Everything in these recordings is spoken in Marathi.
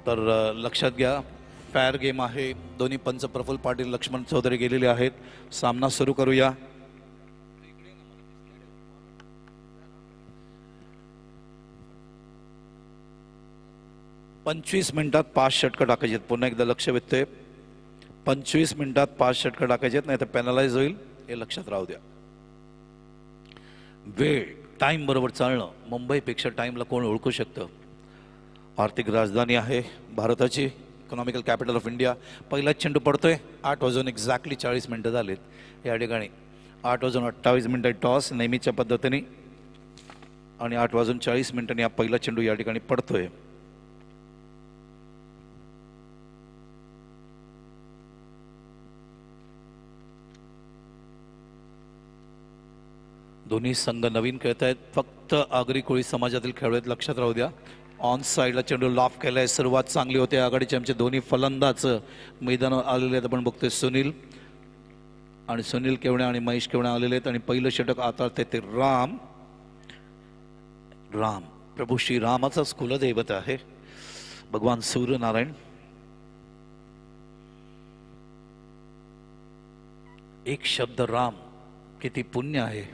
तर लक्षात घ्या, फायर गेम आहे. दोन्ही पंच प्रफुल्ल पाटील, लक्ष्मण चौधरी गेलेले आहेत. सामना सुरू करूया. पंचवीस मिनिटात 5 षटकं टाकायची आहेत. पुन्हा एकदा लक्ष वेधतोय, 25 मिनिटात 5 षटकं टाकायची आहेत, नाही तर पॅनलाइज होईल, हे लक्षात राहू द्या. वेळ टाइम बरोबर चालणं. मुंबईपेक्षा टाइमला कोण ओळखू शकतं? आर्थिक राजधानी आहे भारताची, इकॉनॉमिकल कॅपिटल ऑफ इंडिया. पहिला चेंडू पडतोय. 8 वाजून एक्झॅक्टली 40 मिनिटं झालेत या ठिकाणी. 8 वाजून 28 मिनिटं टॉस नेहमीच्या पद्धतीने, आणि 8 वाजून 40 मिनिटांनी हा पहिला चेंडू या ठिकाणी पडतोय. दोन्ही संघ नवीन खेळत आहेत. फक्त आगरी कोळी समाजातील खेळाडू आहेत, लक्षात राहू द्या. ऑन साईडला चेंडू लॉफ केलाय. सुरुवात चांगली होते. आघाडीचे आमचे दोन्ही फलंदाज मैदानावर आलेले आहेत. आपण बघतोय सुनील केवणे आणि महेश केवणे आलेले आहेत. आणि पहिलं षटक आता ते राम प्रभू श्रीरामाचाच कुलदैवत आहे, भगवान सूर्यनारायण. एक शब्द राम किती पुण्य आहे.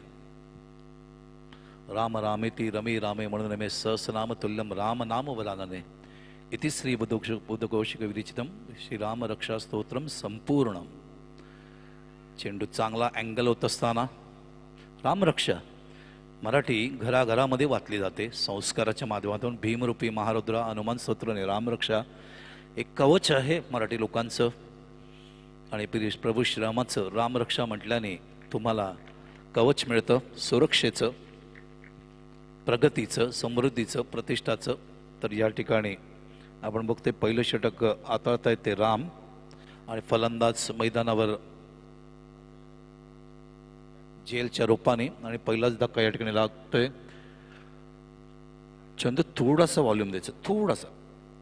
राम रामेति रमे रामे म्हणून रमे सहस्रनाम तुल्यम राम नाम वरानने इति श्री बुद्धघोषिक विरचितम श्रीराम रक्षा स्तोत्रम संपूर्णम. चेंडू चांगला अँगल होत असताना रामरक्षा मराठी घराघरामध्ये वाचली जाते संस्काराच्या माध्यमातून. भीमरूपी महारुद्र हनुमान स्तोत्रने रामरक्षा एक कवच आहे मराठी लोकांचं. आणि प्रभू श्रीरामाचं रामरक्षा म्हटल्याने तुम्हाला कवच मिळतं, सुरक्षेचं, प्रगतीचं, समृद्धीचं, प्रतिष्ठाचं. तर या ठिकाणी आपण बघतोय पहिलं षटक हाताळत आहेत ते राम, आणि फलंदाज मैदानावर जेलच्या रूपाने. आणि पहिलाच धक्का या ठिकाणी लागतोय. चंद थोडासा व्हॉल्यूम द्यायचं, थोडासा,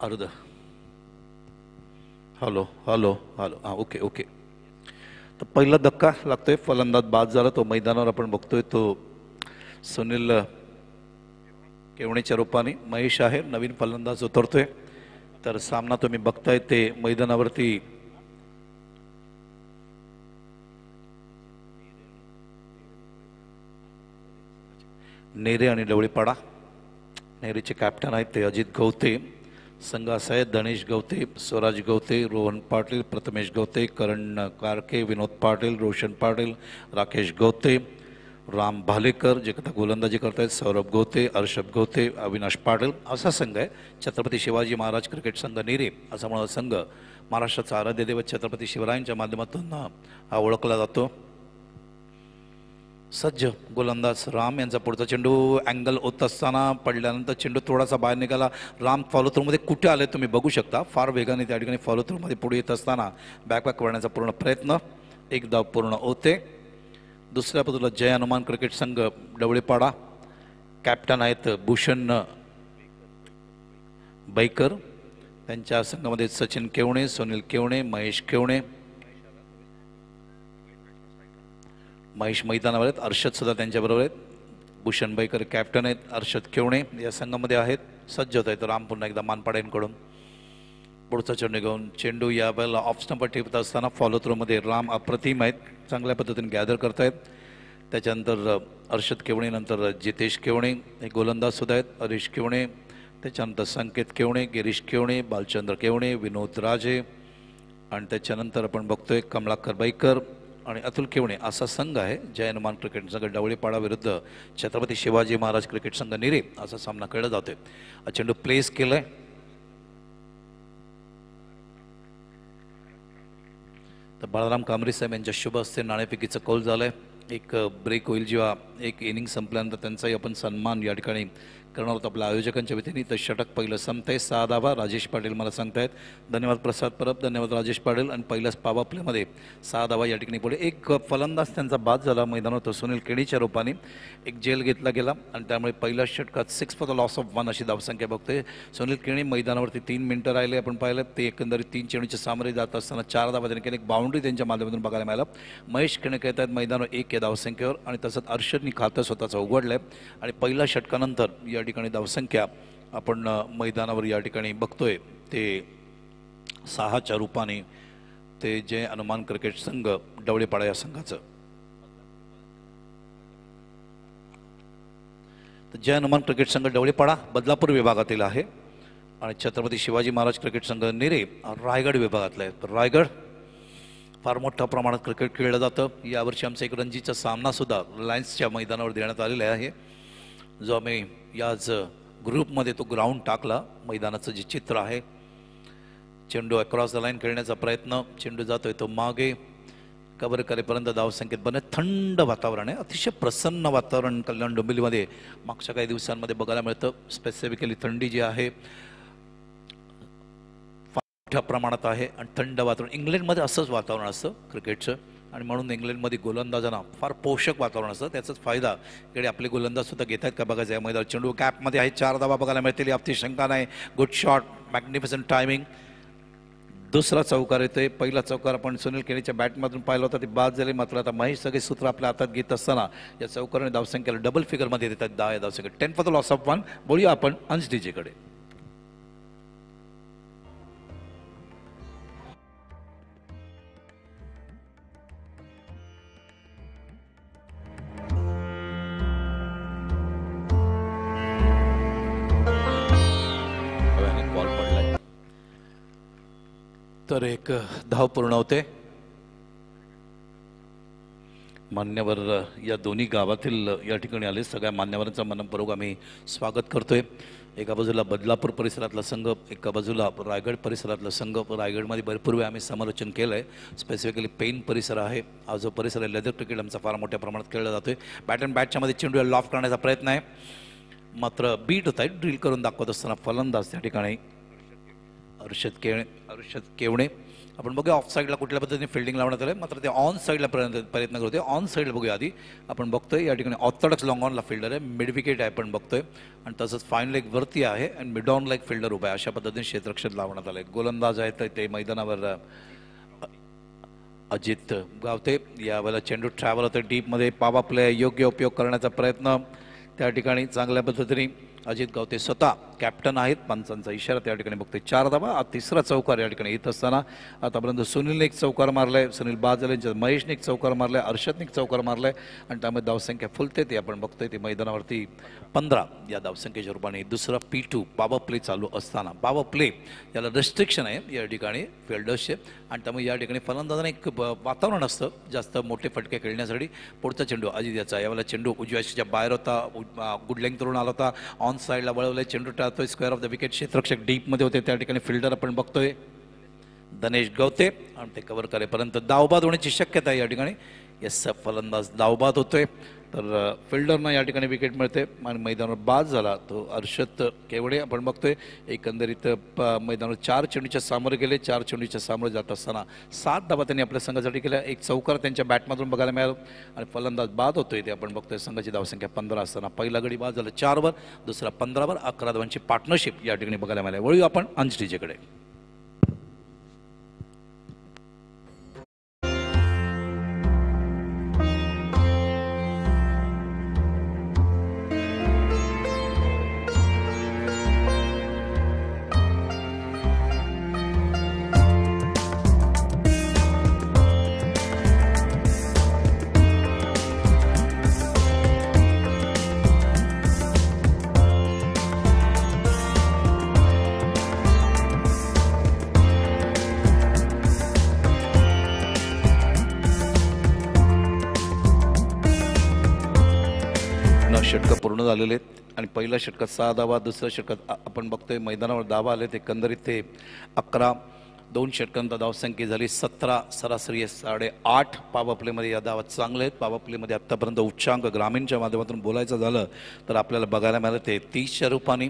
अर्ध. हॅलो हॅलो हॅलो, हां ओके ओके. तर पहिला धक्का लागतोय, फलंदाज बाद झाला. तो मैदानावर आपण बघतोय तो सुनील केवणेच्या रूपाने. महेश आहे नवीन फलंदाज उतरतोय. तर सामना तुम्ही बघताय ते मैदानावरती नेरे आणि डवळीपाडा. नेरेचे कॅप्टन आहेत ते अजित गवते. संघ असा आहे धनेश गवते, स्वराज गवते, रोहन पाटील, प्रथमेश गवते, करण कारके, विनोद पाटील, रोशन पाटील, राकेश गवते, राम भालेकर जे कथा गोलंदाजी करतायत, सौरभ गवते, अर्षभ गवते, अविनाश पाटील. असा संघ आहे छत्रपती शिवाजी महाराज क्रिकेट संघ नेरे असा म्हणून संघ महाराष्ट्राचा आराध्य दैवत छत्रपती शिवरायांच्या माध्यमातून हा ओळखला जातो. सज्ज गोलंदाज राम यांचा पुढचा चेंडू अँगल होत असताना पडल्यानंतर चेंडू थोडासा बाहेर निघाला. राम फॉलो थ्रूमध्ये कुठे आले तुम्ही बघू शकता. फार वेगाने त्या ठिकाणी फॉलो थ्रूमध्ये पुढे येत असताना बॅकबॅक करण्याचा पूर्ण प्रयत्न. एक धाव पूर्ण होते. दुसऱ्या बाजूला जय हनुमान क्रिकेट संघ डवळीपाडा. कॅप्टन आहेत भूषण बैकर. त्यांच्या संघामध्ये सचिन केवणे, सुनील केवणे, महेश केवणे. महेश मैदानावर आहेत. अर्षद सुद्धा त्यांच्याबरोबर आहेत. भूषण बैकर कॅप्टन आहेत. अर्षद केवणे या संघामध्ये आहेत. सज्ज होत आहेत. राम पुन्हा एकदा मानपाड्यांकडून पुढचा चेंडू घेऊन चेंडू या वेळेला ऑफ स्टंपर ठेवत असताना फॉलो थ्रूमध्ये राम अप्रतिम आहेत, चांगल्या पद्धतीने गॅदर करतायत. त्याच्यानंतर अर्षद केवणे, नंतर जितेश केवणे हे गोलंदाज सुद्धा आहेत. हरीश केवणे, त्याच्यानंतर संकेत केवणे, गिरीश केवणे, बालचंद्र केवणे, विनोद राजे, आणि त्याच्यानंतर आपण बघतोय कमलाकर बैकर आणि अतुल केवणे असा संघ आहे. जय हनुमान क्रिकेट संघ डवळीपाडा विरुद्ध छत्रपती शिवाजी महाराज क्रिकेट संघ निरे असा सामना खेळला जातोय. हा चेंडू प्लेस केलाय. तर बाळाराम कांबरे साहेब यांच्या शुभ हस्ते नाणेफेकीचं कौल झालंय. एक ब्रेक होईल जेव्हा एक इनिंग संपल्यानंतर त्यांचाही आपण सन्मान या ठिकाणी करणार आहोत आपल्या आयोजकांच्या वतीने. तर षटक पहिलं संपतंय. 6 धावा राजेश पाटील मला सांगतायत. धन्यवाद प्रसाद परब, धन्यवाद राजेश पाटील. आणि पहिल्याच पावा प्लेमध्ये 6 धावा या ठिकाणी पुढे. एक फलंदाज त्यांचा बाद झाला मैदानावर, सुनील केणीच्या रूपाने. एक जेल घेतला गेला आणि त्यामुळे पहिल्या षटकात 6 फॉर द लॉस ऑफ 1 अशी धावसंख्या बघतोय. सुनील केणी मैदानावरती 3 मिनिटं राहिले आपण पाहिलं. ते एकंदरीत 3 चेंडूचे सामोरे जात असताना 4 धावा त्यांनी केले. एक बाउंड्री त्यांच्या माध्यमातून बघायला मिळाला. महेश केणे खेळत आहेत मैदानावर 1 या धावसंख्येवर, आणि तसंच अर्षदनी खातं स्वतःचं उघडलं आहे. आणि पहिल्या षटकानंतर या ठिकाणी धावसंख्या आपण मैदानावर या ठिकाणी बघतोय ते 6च्या रूपाने ते जय हनुमान क्रिकेट संघ डवळेपाडा या संघाचं. जय हनुमान क्रिकेट संघ डवळेपाडा बदलापूर विभागातील आहे आणि छत्रपती शिवाजी महाराज क्रिकेट संघ नेरे रायगड विभागातला आहे. तर रायगड फार मोठ्या प्रमाणात क्रिकेट खेळलं जातं. यावर्षी आमचा एक रणजीचा सामनासुद्धा रिलायन्सच्या मैदानावर देण्यात आलेला आहे, जो आम्ही याच ग्रुपमध्ये तो ग्राउंड टाकला. मैदानाचं जे चित्र आहे, चेंडू अक्रॉस द लाईन खेळण्याचा प्रयत्न, चेंडू जातोय तो मागे, कव्हर करेपर्यंत धावसंख्येत बने. थंड वातावरण आहे, अतिशय प्रसन्न वातावरण कल्याण डोंबिवलीमध्ये मागच्या काही दिवसांमध्ये बघायला मिळतं. स्पेसिफिकली थंडी जी आहे मोठ्या प्रमाणात आहे आणि थंड वातावरण. इंग्लंडमध्ये असंच वातावरण असतं क्रिकेटचं आणि म्हणून इंग्लंडमध्ये गोलंदाजांना फार पोषक वातावरण असतं. त्याचाच फायदा इकडे आपले गोलंदाज सुद्धा घेत आहेत का बघायचं. या मैदानात चेंडू गॅपमध्ये आहे, 4 धावा बघायला मिळतील याबाबतीत शंका नाही. Good shot, magnificent timing. दुसरा चौकार येतोय. पहिला चौकार आपण सुनील केनीच्या बॅटमधून पाहिला होता, ते बाद झाले. मात्र आता महेश सगळे सूत्र आपल्या हातात घेत असताना या चौकाराने धावसंख्येला डबल फिगरमध्ये देतात. 10 या धावसंख्या, 10 फॉर द लॉस ऑफ 1. बोलूया आपण अंश डीजेकडे. बॉल पडलाय तर एक धाव पूर्ण होते. मान्यवर या दोन्ही गावातील या ठिकाणी आले. सगळ्या मान्यवरांचा मनपूर्वक आम्ही स्वागत करतोय. एका बाजूला बदलापूर परिसरातला संघ, एका बाजूला रायगड परिसरातला संघ. रायगडमध्ये भरपूर वेळ आम्ही समालोचन केलं आहे. स्पेसिफिकली पेन परिसर आहे, हा जो परिसर आहे लेदर क्रिकेट आमचा फार मोठ्या प्रमाणात खेळला जातोय. बॅट अँड बॅटच्या मध्ये चेंडू लॉफ करण्याचा प्रयत्न आहे, मात्र बीट होत आहे. ड्रिल करून दाखवत असताना फलंदाज त्या ठिकाणी अर्षद केवणे. आपण बघूया ऑफ साईडला कुठल्या पद्धतीने फिल्डिंग लावण्यात आलं, मात्र ते ऑन साईडला प्रयत्न करतोय. ऑन साईडला बघूया आधी. आपण बघतोय या ठिकाणी ऑर्थोडॉक्स लॉंग ऑनला फिल्डर आहे, मिड विकेट आहे आपण बघतोय, आणि तसंच फाईन लेग वरती आहे आणि मिड ऑन लेग फिल्डर उभा आहे. अशा पद्धतीने क्षेत्ररक्षण लावण्यात आलं. गोलंदाज आहेत ते मैदानावर अजित गावते. यावेळेला चेंडू ट्रॅव्हल होतं डीपमध्ये. पावा प्ले योग्य उपयोग करण्याचा प्रयत्न त्या ठिकाणी चांगल्या पद्धतीने अजित गावते स्वतः कॅप्टन आहेत. पंचांचा इशारा त्या ठिकाणी बघतोय. 4 धावा. तिसरा चौकार या ठिकाणी येत असताना आतापर्यंत सुनीलने एक चौकार मारलाय, सुनील बाजल, महेशने एक चौकार मारलाय, अर्षदने एक चौकार मारलाय आणि त्यामध्ये धावसंख्या फुलते. ते आपण बघतोय ते मैदानावरती 15 या धावसंख्येच्या रूपाने. दुसरा P2 पावर प्ले चालू असताना, पावर प्ले याला रेस्ट्रिक्शन आहे या ठिकाणी फिल्डर्सचे, आणि त्यामुळे या ठिकाणी फलंदाजांना एक वातावरण असतं जास्त मोठे फटके खेळण्यासाठी. पुढचा चेंडू अजित याचा. यावेळेला चेंडू उजव्याच्या बाहेर होता, गुड लेंथ करून आला होता. ऑन साईडला वळवलाय, चेंडू टाळतोय स्क्वेअर ऑफ द विकेट. क्षेत्ररक्षक डीपमध्ये होते त्या ठिकाणी. फिल्डर आपण बघतोय धनेश गवते आणि ते कव्हर करेपर्यंत धावबाद होण्याची शक्यता आहे या ठिकाणी. यस, फलंदाज धावबाद होतोय. तर फिल्डरना या ठिकाणी विकेट मिळते आणि मैदानावर बाद झाला तो अर्षद केवडे. आपण बघतोय एकंदरीत मैदानावर 4 चेंडूच्या सामोरे गेले. 4 चेंडूच्या सामोरे जात असताना 7 धावा त्यांनी आपल्या संघासाठी केल्या. एक चौकार त्यांच्या बॅटमधून बघायला मिळालं आणि फलंदाज बाद होतोय. ते आपण बघतोय संघाची धावसंख्या 15 असताना पहिला गडी बाद झाला 4 वर, दुसरा 15 वर. 11 धावांची पार्टनरशिप या ठिकाणी बघायला मिळाली. वळूया आपण अंश डीजेकडे. षटकं पूर्ण झालेले आहेत आणि पहिल्या षटकात 6 धावा, दुसऱ्या षटकात आपण बघतोय मैदानावर धावा आले ते एकंदरीत ते 11. 2 षटकांत धावसंख्या झाली 17. सरासरी 8.5 पावर प्लेमध्ये या धावा चांगले आहेत. पावर प्लेमध्ये आत्तापर्यंत उच्चांक ग्रामीणच्या माध्यमातून बोलायचं झालं तर आपल्याला बघायला मिळालं ते 30च्या रूपाने.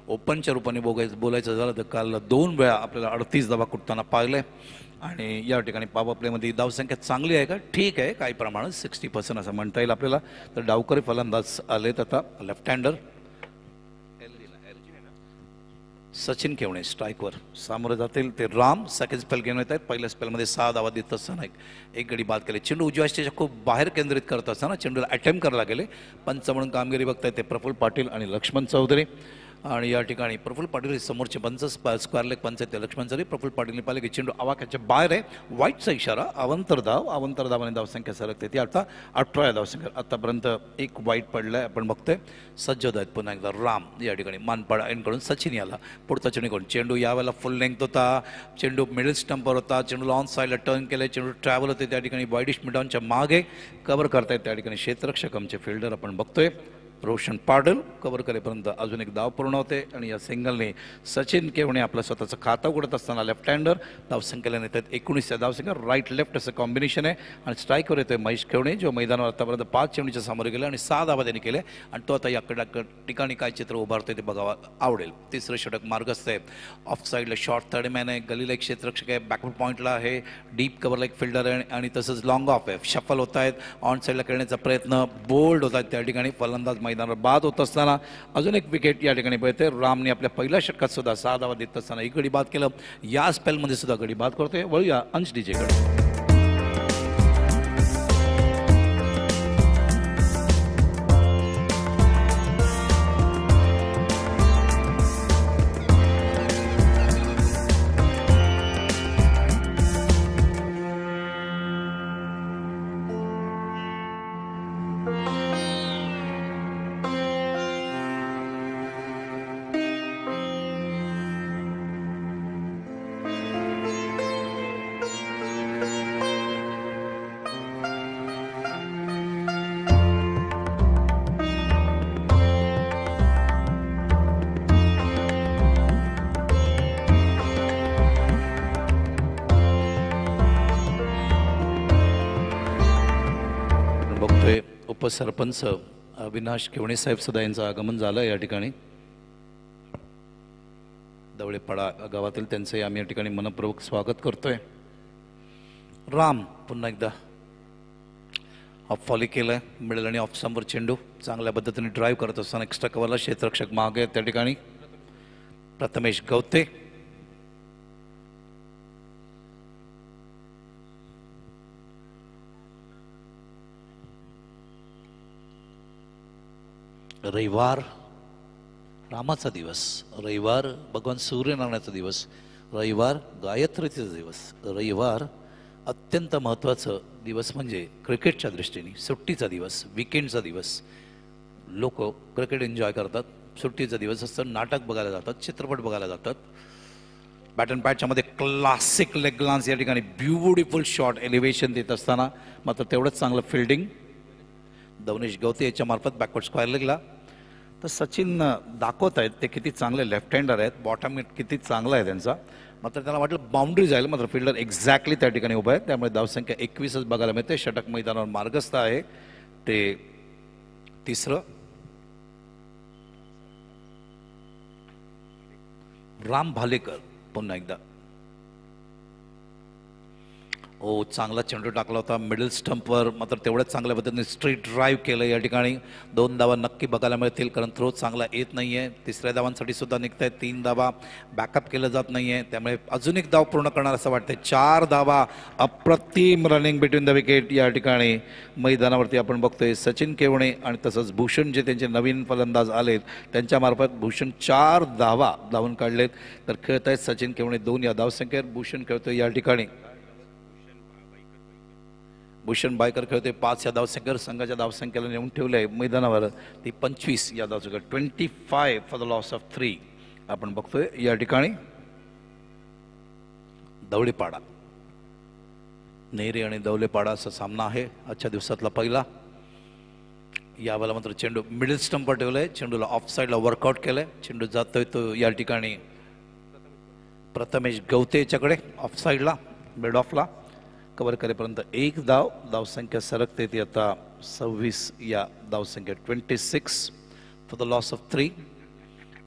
ओपनच्या रूपाने बोलायचं झालं तर काल 2 वेळा आपल्याला 38 धावा कुठताना पाहिले आणि या ठिकाणी पावर प्लेमध्ये धावसंख्या चांगली आहे का, ठीक आहे, काही प्रमाणात 60% असं म्हणता येईल आपल्याला. तर डावकरी फलंदाज आलेत आता. लेफ्ट हँडर सचिन केवणे स्ट्राईकवर सामोरे जातील. ते राम सेकंड स्पेल घेऊन येत आहेत. पहिल्या स्पेलमध्ये 6 धावा देत असताना एक गडी बाद केले. चेंडू उजव्या स्टेजच्या खूप बाहेर केंद्रित करत असताना चेंडूला अटेम्प्ट करायला गेले. पंच म्हणून कामगिरी बघतायत ते प्रफुल्ल पाटील आणि लक्ष्मण चौधरी. आणि या ठिकाणी प्रफुल्ल पाटील समोरचे पंच स्क्वेअर लेग पंच आहेत लक्ष्मण जरी प्रफुल्ल पाटील पाहिले की चेंडू आवाक्याच्या बाहेर आहे. व्हाईटचा इशारा. अवंतर धावाने धावसंख्या सरकते ती आता 18 धावसंख्या. आतापर्यंत एक वाईट पडलाय आपण बघतोय. सज्ज होत आहेत पुन्हा एकदा राम या ठिकाणी मानपाडा एंडकडून सचिन याला पुढचा चेंडू चेंडू यावेळेला फुल लेंथ होता. चेंडू मिडल स्टंपवर होता. चेंडूला ऑन साईडला टर्न केलं. चेंडू ट्रॅव्हल होते त्या ठिकाणी वाईडिश मिडॉनच्या मागे कव्हर करतायत त्या ठिकाणी क्षेत्ररक्षक आमचे फिल्डर आपण बघतोय. रोशन पाटील कव्हर करेपर्यंत अजून एक धाव पूर्ण होते आणि या सिंगलने सचिन केवणे आपलं स्वतःचं खातं उघडत असताना लेफ्ट हँडर धावसंख्येला नेतात 19 धावसंख्या. राईट लेफ्ट असं कॉम्बिनेशन आहे आणि स्ट्राईकवर येतोय महेश केवणे जो मैदानावर आतापर्यंत 5 चेंडूच्या सामोरे गेले आणि 6 धावा त्यांनी केले आणि तो आता या ठिकाणी काय चित्र उभारतोय ते बघावं आवडेल. तिसरं षटक मार्गस्थ आहे. ऑफ साईडला शॉर्ट थर्ड मॅन आहे. गलीला एक क्षेत्ररक्षक आहे. बॅकवर्ड पॉईंटला आहे. डीप कव्हरला एक फिल्डर आहे आणि तसंच लॉंग ऑफ आहे. शफल होत आहेत. ऑन साईडला खेळण्याचा प्रयत्न बोल्ड होत आहेत त्या ठिकाणी. फलंदाज मैदानावर बाद होत असताना अजून एक विकेट या ठिकाणी पळते. रामने आपल्या पहिल्या षटकात सुद्धा 6 धावा देत असताना एक गडी बाद केलं. या स्पेलमध्ये सुद्धा गडी बाद करतोय. वळूया अंश डीजेकडे. बघतोय उपसरपंच अविनाश केवणे साहेब सुद्धा यांचं आगमन झालं या ठिकाणी. दवळेपाडा गावातील त्यांचे आम्ही या ठिकाणी मनपूर्वक स्वागत करतोय. राम पुन्हा एकदा ऑफ फॉली केलंय. मिडल आणि ऑफ समोर चेंडू चांगल्या पद्धतीने ड्राईव्ह करत असताना एक्स्ट्रा कव्हरला क्षेत्ररक्षक मागे आहेत त्या ठिकाणी. प्रथमेश गवते रविवार रामाचा दिवस. रविवार भगवान सूर्यनारायणाचा दिवस. रविवार गायत्रीचा दिवस. रविवार अत्यंत महत्त्वाचा दिवस म्हणजे क्रिकेटच्या दृष्टीने सुट्टीचा दिवस. विकेंडचा दिवस. लोक क्रिकेट एन्जॉय करतात. सुट्टीचा दिवस असतं. नाटक बघायला जातात. चित्रपट बघायला जातात. बॅट अँड पॅचच्या मध्ये क्लासिक लेग ग्लान्स या ठिकाणी ब्युटिफुल शॉट एलिव्हेशन देत असताना मात्र तेवढंच चांगलं फिल्डिंग दवनेश गवते याच्या मार्फत बॅकवर्ड स्क्वायर लेगला. तर सचिन दाखवत आहेत ते किती चांगले लेफ्ट हँडर आहेत. बॉटम हिट किती चांगला आहे त्यांचा. मात्र त्याला वाटलं बाउंड्री जाईल मात्र फिल्डर एक्झॅक्टली त्या ठिकाणी उभा आहे. त्यामुळे धावसंख्या 21च बघायला मिळते. षटक मैदानावर मार्गस्थ आहे ते तिसरं. राम भालेकर पुन्हा एकदा चांगला चेंडू टाकला होता मिडल स्टंपवर मात्र तेवढ्याच चांगल्या पद्धतीने स्ट्रेट ड्राईव्ह केलं या ठिकाणी. 2 धावा नक्की बघायला मिळतील कारण थ्रो चांगला येत नाही आहे. तिसऱ्या धावांसाठी सुद्धा निघत आहेत. 3 धावा बॅकअप केलं जात नाही आहे त्यामुळे अजून एक धाव पूर्ण करणार असं वाटतंय. 4 धावा अप्रतिम रनिंग बिटवीन द विकेट या ठिकाणी मैदानावरती आपण बघतोय. सचिन केवणे आणि तसंच भूषण जे त्यांचे नवीन फलंदाज आलेत त्यांच्यामार्फत भूषण 4 धावा धावून काढलेत. तर खेळत आहेत सचिन केवणे 2 या धावसंख्येवर. भूषण खेळतोय या ठिकाणी. भूषण बायकर खेळते 5 या धावसंख्येवर. संघाच्या धावसंख्येला नेऊन ठेवले आहे मैदानावर ती 25 या धावसंख्या. 25 फॉर द लॉस ऑफ 3 आपण बघतोय या ठिकाणी. दवळेपाडा नेरे आणि दवलेपाडा असा सामना आहे आजच्या दिवसातला पहिला. यावेळेला मात्र चेंडू मिडल स्टंपवर ठेवलाय. चेंडूला ऑफ साईडला वर्कआउट केलंय. चेंडू जातोय तो या ठिकाणी प्रथमेश गवते याच्याकडे ऑफ साईडला मिड ऑफला. कव्हर करेपर्यंत 1 धाव. धावसंख्या सरकते ती आता 26 या धावसंख्या. 26 फॉर द लॉस ऑफ 3.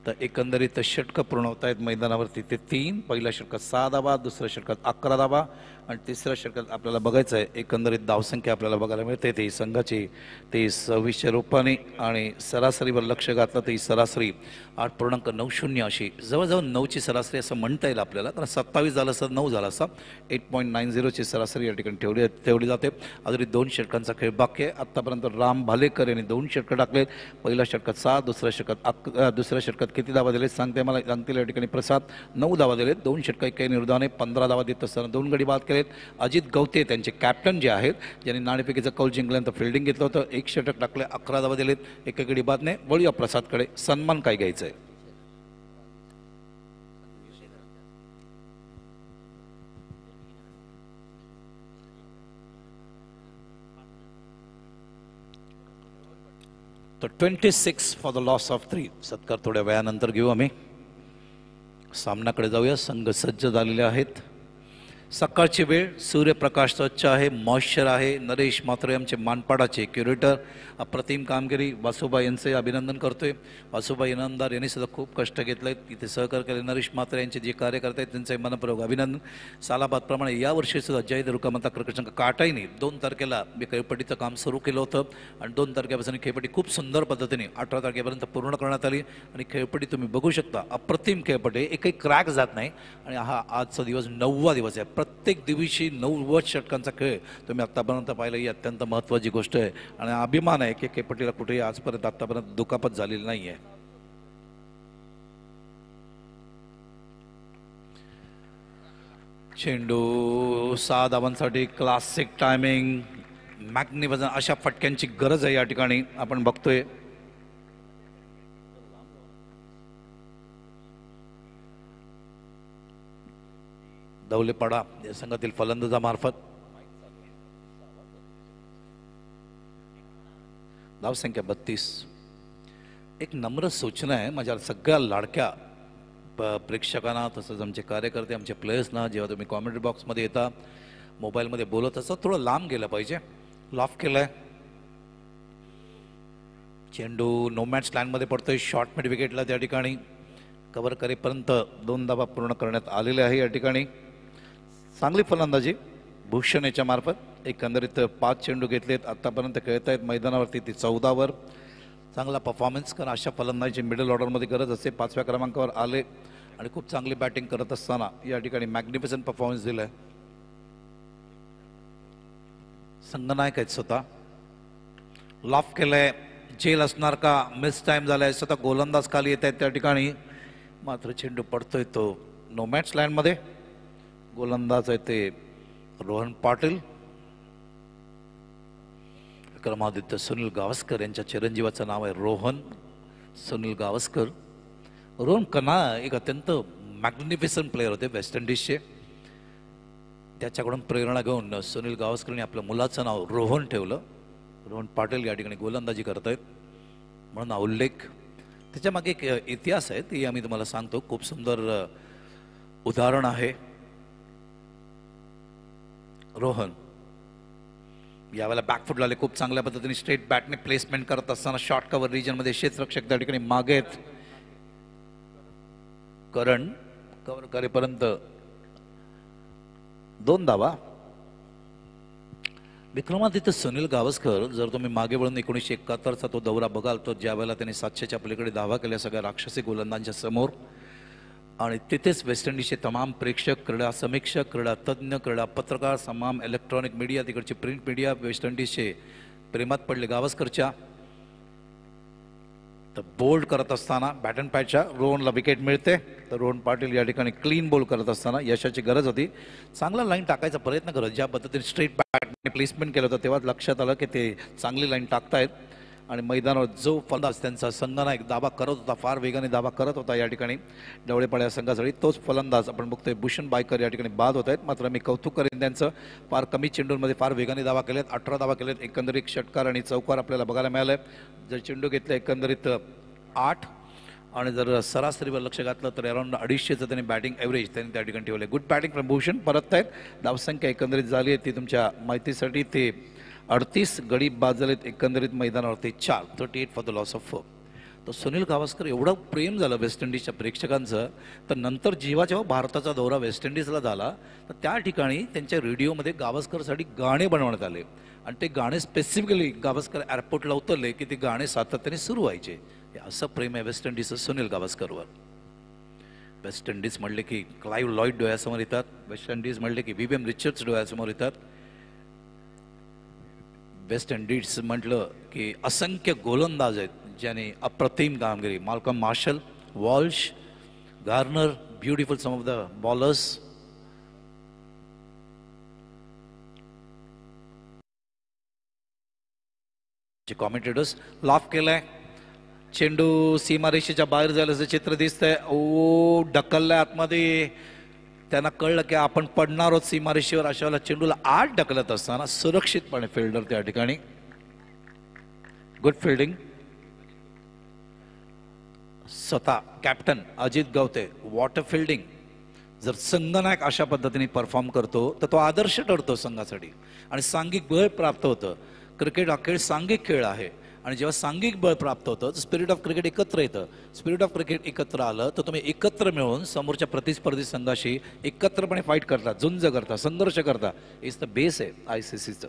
तर एकंदरीत षटकं पूर्ण होत आहेत मैदानावरती ते 3. पहिल्या षटकात 6 धावा. दुसऱ्या षटकात 11 धावा आणि तिसऱ्या षटकात आपल्याला बघायचं आहे एकंदरीत धावसंख्या आपल्याला बघायला मिळते ती संघाची ती 26 रूपाने आणि सरासरीवर लक्ष घातलं ती सरासरी 8.90 अशी जवळजवळ 9ची सरासरी असं म्हणता येईल आपल्याला, कारण 27 झालं असं 9 झालं असं 8.90ची सरासरी या ठिकाणी ठेवली जाते. अजूनही 2 षटकांचा खेळ बाकी आहे. आत्तापर्यंत राम भालेकर यांनी 2 षटकं टाकलेत. पहिल्या षटकात 7, दुसऱ्या षटकात किती धावा दिले सांगतील या ठिकाणी प्रसाद 9 धावा दिलेत. 2 षटकं काही निर्धावाने 15 धावा देत असताना 2 गडी बाद केलेत. अजित गवते त्यांचे कॅप्टन जे आहेत ज्यांनी नाणेफेकीचा कौल जिंकल्यानंतर फिल्डिंग घेतलं होतं 1 षटक टाकले 11 धावा दिलेत. एका गडी बादने वळूया प्रसादकडे. सन्मान काय घ्यायचं आहे? तर 26 फॉर द लॉस ऑफ 3. सत्कार थोड्या वेळानंतर घेऊ आम्ही. सामन्याकडे जाऊया. संघ सज्ज झालेले आहेत. सकाळची वेळ, सूर्यप्रकाश स्वच्छ आहे, मॉइश्चर आहे. नरेश म्हात्रे आमचे मानपाडाचे क्युरेटर, अप्रतिम कामगिरी. वासुबाई यांचे अभिनंदन करतोय. वासुबाई इनामदार यांनी सुद्धा खूप कष्ट घेतले, इथे सहकार केले. नरेश म्हात्रे यांचे जे कार्यकर्ते आहेत त्यांचे मनपूर्वक अभिनंदन. सालाबादप्रमाणे यावर्षी सुद्धा जय दुर्गामाता क्रिकेट संघ काटाईने 2 तारखेला खेळपट्टीचं काम सुरू केलं होतं आणि 2 तारखेपासून खेळपट्टी खूप सुंदर पद्धतीने 18 तारखेपर्यंत पूर्ण करण्यात आली आणि खेळपट्टी तुम्ही बघू शकता. अप्रतिम खेळपट्टी, एकही क्रॅक जात नाही आणि हा आजचा दिवस 9वा दिवस आहे. प्रत्येक दिवशी 90 षटकांचा खेळ तुम्ही आत्तापर्यंत पाहिलं ही अत्यंत महत्त्वाची गोष्ट आहे आणि अभिमान आहे की खेळपट्टीला कुठेही आजपर्यंत आत्तापर्यंत दुखापत झालेली नाही आहे. चेंडू 6 धावांसाठी क्लासिक टायमिंग, मॅग्निफिसंट अशा फटक्यांची गरज आहे या ठिकाणी आपण बघतोय. दौलेपाडा या संघातील फलंदाजामार्फत धावसंख्या 32. एक नम्र सूचना आहे माझ्या सगळ्या लाडक्या प्रेक्षकांना, तसंच आमचे कार्यकर्ते, आमचे प्लेयर्सना, जेव्हा तुम्ही कॉमेंट्री बॉक्समध्ये येता मोबाईलमध्ये बोलत असता थोडं लांब गेलं पाहिजे. लॉफ केलंय. चेंडू नो मॅच लाईनमध्ये पडतोय. शॉर्ट मिड विकेटला त्या ठिकाणी कव्हर करेपर्यंत 2 धावा पूर्ण करण्यात आलेल्या आहे. या ठिकाणी चांगली फलंदाजी भूषण याच्या मार्फत एकंदरीत 5 चेंडू घेतलेत. आत्तापर्यंत खेळत आहेत मैदानावरती ती 14वर. चांगला परफॉर्मन्स, कारण अशा फलंदाजी मिडल ऑर्डरमध्ये गरज असते. 5व्या क्रमांकावर आले आणि खूप चांगली बॅटिंग करत असताना या ठिकाणी मॅग्निफिसंट परफॉर्मन्स दिलाय. संघनायक आहेत स्वतः. लॉफ केलंय. जेल असणार का? मिस टाइम झालाय. स्वतः गोलंदाज खाली येत आहेत त्या ठिकाणी, मात्र चेंडू पडतोय तो नो मॅच लाईनमध्ये. गोलंदाज आहे ते रोहन पाटील. विक्रमादित्य सुनील गावस्कर यांच्या चिरंजीवाचं नाव आहे रोहन सुनील गावस्कर. रोहन कना एक अत्यंत मॅग्निफिसंट प्लेयर होते वेस्ट इंडिजचे. त्याच्याकडून प्रेरणा घेऊन सुनील गावस्करने आपल्या मुलाचं नाव रोहन ठेवलं. रोहन पाटील या ठिकाणी गोलंदाजी करत आहेत म्हणून हा उल्लेख. त्याच्यामागे एक इतिहास आहे, ती आम्ही तुम्हाला सांगतो. खूप सुंदर उदाहरण आहे. रोहन यावेळेला बॅकफुट आले, खूप चांगल्या पद्धतीने स्ट्रेट बॅटने प्लेसमेंट करत असताना शॉर्ट कव्हर रिजनमध्ये क्षेत्ररक्षक त्या ठिकाणी मागेत. करण कव्हर करेपर्यंत 2 धावा. विक्रमादित्य सुनील गावस्कर, जर तुम्ही मागे वळून 1971चा तो दौरा बघाल तर ज्यावेळेला त्यांनी 700च्या पलीकडे धावा केल्या सगळ्या राक्षसी गोलंदाजांच्या समोर, आणि तिथेच वेस्ट इंडिजचे तमाम प्रेक्षक, क्रीडा समीक्षक, क्रीडा तज्ज्ञ, क्रीडा पत्रकार, तमाम इलेक्ट्रॉनिक मीडिया, तिकडची प्रिंट मीडिया वेस्ट इंडिजचे प्रेमात पडले गावस्करच्या. तर बोल्ड करत असताना बॅट अँड पॅचच्या रोहनला विकेट मिळते. तर रोहन पाटील या ठिकाणी क्लीन बॉल करत असताना यशाची गरज होती. चांगला लाईन टाकायचा प्रयत्न करत, ज्या पद्धतीने स्ट्रेट बॅटने प्लेसमेंट केलं होतं तेव्हा लक्षात आलं की ते चांगली लाईन टाकतायत. आणि मैदानावर जो फलंदाज त्यांचा संघनायक दावा करत होता, फार वेगाने दावा करत होता या ठिकाणी डवळेपाड्या संघासाठी, तोच फलंदाज आपण बघतोय भूषण बायकर या ठिकाणी बाद होत आहेत. मात्र मी कौतुक करेन त्यांचं, फार कमी चेंडूंमध्ये फार वेगाने दावा केलेत. 18 दावा केलेत. एकंदरीत षटकार आणि चौकार आपल्याला बघायला मिळालं. जर चेंडू घेतले एकंदरीत 8 आणि जर सरासरीवर लक्ष घातलं तर अराउंड 250चं त्यांनी बॅटिंग ॲव्हरेज त्यांनी त्या ठिकाणी ठेवलं. Good batting from Bhushan. परत आहेत. धावसंख्या एकंदरीत झाली आहे ती तुमच्या माहितीसाठी ते 38 गडी बाद झालेत एकंदरीत मैदानावरती 4. 38 फॉर द लॉस ऑफ 4. तर सुनील गावस्कर एवढं प्रेम झालं वेस्ट इंडिजच्या प्रेक्षकांचं, तर नंतर जेव्हा भारताचा दौरा वेस्ट इंडिजला झाला तर त्या ठिकाणी त्यांच्या रेडिओमध्ये गावस्करसाठी गाणे बनवण्यात आले आणि ते गाणे स्पेसिफिकली गावस्कर एअरपोर्टला उतरले की ते गाणे सातत्याने सुरू व्हायचे. हे असं प्रेम आहे वेस्ट इंडिजचं सुनील गावस्करवर. वेस्ट इंडिज म्हणले की क्लाइव्ह लॉईड डोळ्यासमोर येतात, वेस्ट इंडिज म्हणले की विवियम रिचर्ड्स डोळ्यासमोर येतात, वेस्ट इंडिज म्हटलं की असंख्य गोलंदाज आहेत ज्याने अप्रतिम कामगिरी, Malcolm Marshall, Walsh, Garner, beautiful some of the bowlers. Commentators laugh केलाय, चेंडू सीमारेषेच्या बाहेर झाल्याचं चित्र दिसतंय. ओ ढकललाय आतमध्ये, त्यांना कळलं की आपण पडणार आहोत सीमारेषेवर, अशा वेळेला चेंडूला आत ढकलत असताना सुरक्षितपणे फिल्डर त्या ठिकाणी. Good fielding. स्वतः कॅप्टन अजित गवते, वॉटर फिल्डिंग. जर संघनायक अशा पद्धतीने परफॉर्म करतो तर तो आदर्श ठरतो संघासाठी आणि सांघिक बळ प्राप्त होतं. क्रिकेट हा खेळ सांघिक खेळ आहे आणि जेव्हा सांघिक बळ प्राप्त होतं तर स्पिरिट ऑफ क्रिकेट एकत्र येतं. स्पिरिट ऑफ क्रिकेट एकत्र आलं तर तुम्ही एकत्र मिळून समोरच्या प्रतिस्पर्धी संघाशी एकत्रपणे फाईट करता, झुंज करता, संघर्ष करता. इज द बेस आहे ICCचं.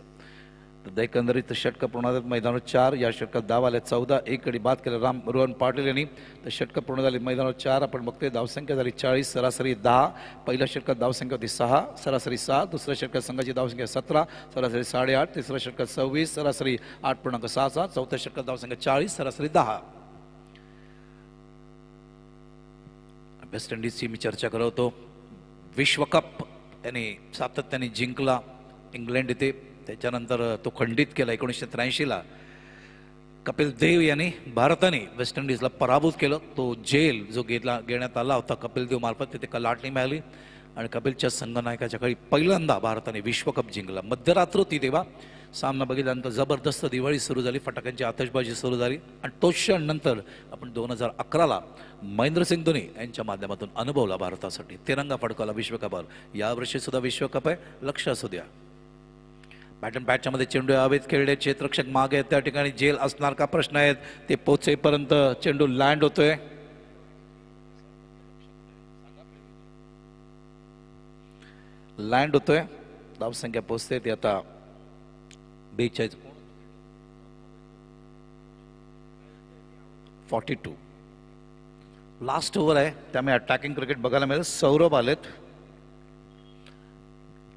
तर एकंदरीत षटकं पूर्ण झालेत, मैदानावर 4. या षटकात धाव आल्या 14. एक गडी बाद केला रोहन पाटील यांनी. तर षटकं पूर्ण झाली, मैदानावर 4. आपण बघतोय धावसंख्या झाली 40, सरासरी 10. पहिल्या षटकात धावसंख्या होती 6, सरासरी 7. दुसऱ्या षटकात संघाची धावसंख्या 17, सरासरी 8.5. तिसऱ्या षटकात 26, सरासरी 8.67. चौथ्या षटकात धावसंख्या 40, सरासरी 10. वेस्ट इंडिजची मी चर्चा करत होतो. विश्वकप त्यांनी सातत्याने जिंकला इंग्लंड इथे, त्याच्यानंतर तो खंडित केला 1983ला. कपिल देव यांनी भारताने वेस्ट इंडिजला पराभूत केलं. तो जेल जो घेण्यात आला होता कपिल देव मार्फत, तिथे कलाटणी मिळाली आणि कपिलच्या संघनायकाच्या काळी पहिल्यांदा भारताने विश्वकप जिंकला. मध्यरात्र होती तेव्हा. सामना बघितल्यानंतर जबरदस्त दिवाळी सुरू झाली, फटाक्यांची आतषबाजी सुरू झाली आणि तोच क्षण नंतर आपण 2011ला महेंद्रसिंग धोनी यांच्या माध्यमातून अनुभवला भारतासाठी. तिरंगा फडकवला विश्वकपावर. यावर्षी सुद्धा विश्वकप आहे, लक्ष असू द्या. बॅटन बॅटच्या मध्ये चेंडू हवेत खेळले, क्षेत्ररक्षक मागे आहेत, त्या ठिकाणी जेल असणार का प्रश्न आहेत. ते पोचेपर्यंत चेंडू लँड होतोय. लँड होतोय, धावसंख्या पोचते ती आता 42, 42. लास्ट ओव्हर आहे त्यामुळे अटॅकिंग क्रिकेट बघायला मिळेल. सौरभ आलेत,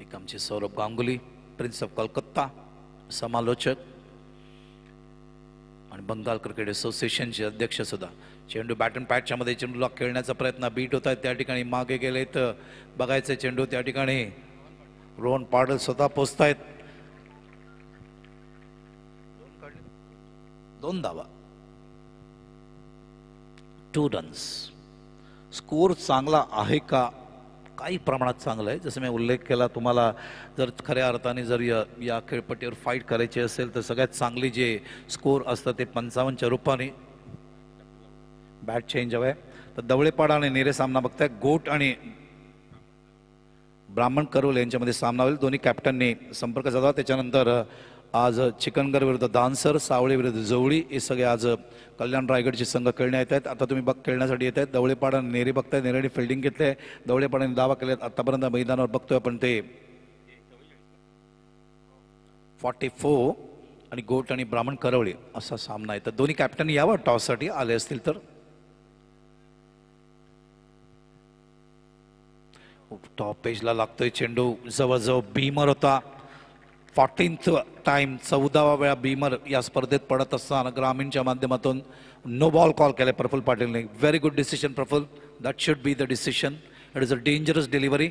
एक आमचे सौरभ गांगुली, प्रिन्स ऑफ कलकत्ता, समालोचक आणि बंगाल क्रिकेट असोसिएशनचे अध्यक्ष सुद्धा. चेंडू बॅटन पॅटच्या मध्ये चेंडूला खेळण्याचा प्रयत्न बीट होत आहे, त्या ठिकाणी मागे गेले तर बघायचं चेंडू त्या ठिकाणी रोहन पाटील स्वतः पोचतायत. 2 धावा, 2 रन्स. स्कोर चांगला आहे का? काही प्रमाणात चांगलं आहे. जसं मी उल्लेख केला तुम्हाला, जर खऱ्या अर्थाने जर या खेळपट्टीवर फाईट करायची असेल तर सगळ्यात चांगली जे स्कोर असतं ते 55च्या रूपाने. बॅट चेंज हवंय. तर दवळेपाडा आणि नेरे सामना बघताय. गोट आणि ब्राह्मण करोल यांच्यामध्ये सामना होईल. दोन्ही कॅप्टनने संपर्क साधला. त्याच्यानंतर आज चिकनगर विरुद्ध दानसर, सावळे विरुद्ध जवळी, हे सगळे आज कल्याण रायगडचे संघ खेळण्यात येत आहेत. आता तुम्ही खेळण्यासाठी येत आहेत. दवळेपाडा नेरे बघताय, नेरेने फिल्डिंग घेतले, दवळेपाडाने दावा केलेत. आतापर्यंत मैदानावर बघतोय आपण ते 44 आणि गोट आणि ब्राह्मण करवळे असा सामना आहे. तर दोन्ही कॅप्टन यावं टॉससाठी आले असतील तर. टॉप पेजला लागतोय चेंडू, जवळजवळ बीमर होता. 14th टाइम, 14वा वेळा बीमर या स्पर्धेत पडत असताना ग्रामीणच्या माध्यमातून नो बॉल कॉल केलाय प्रफुल पाटीलने. Very good decision Praful, that should be the decision. It is a dangerous delivery.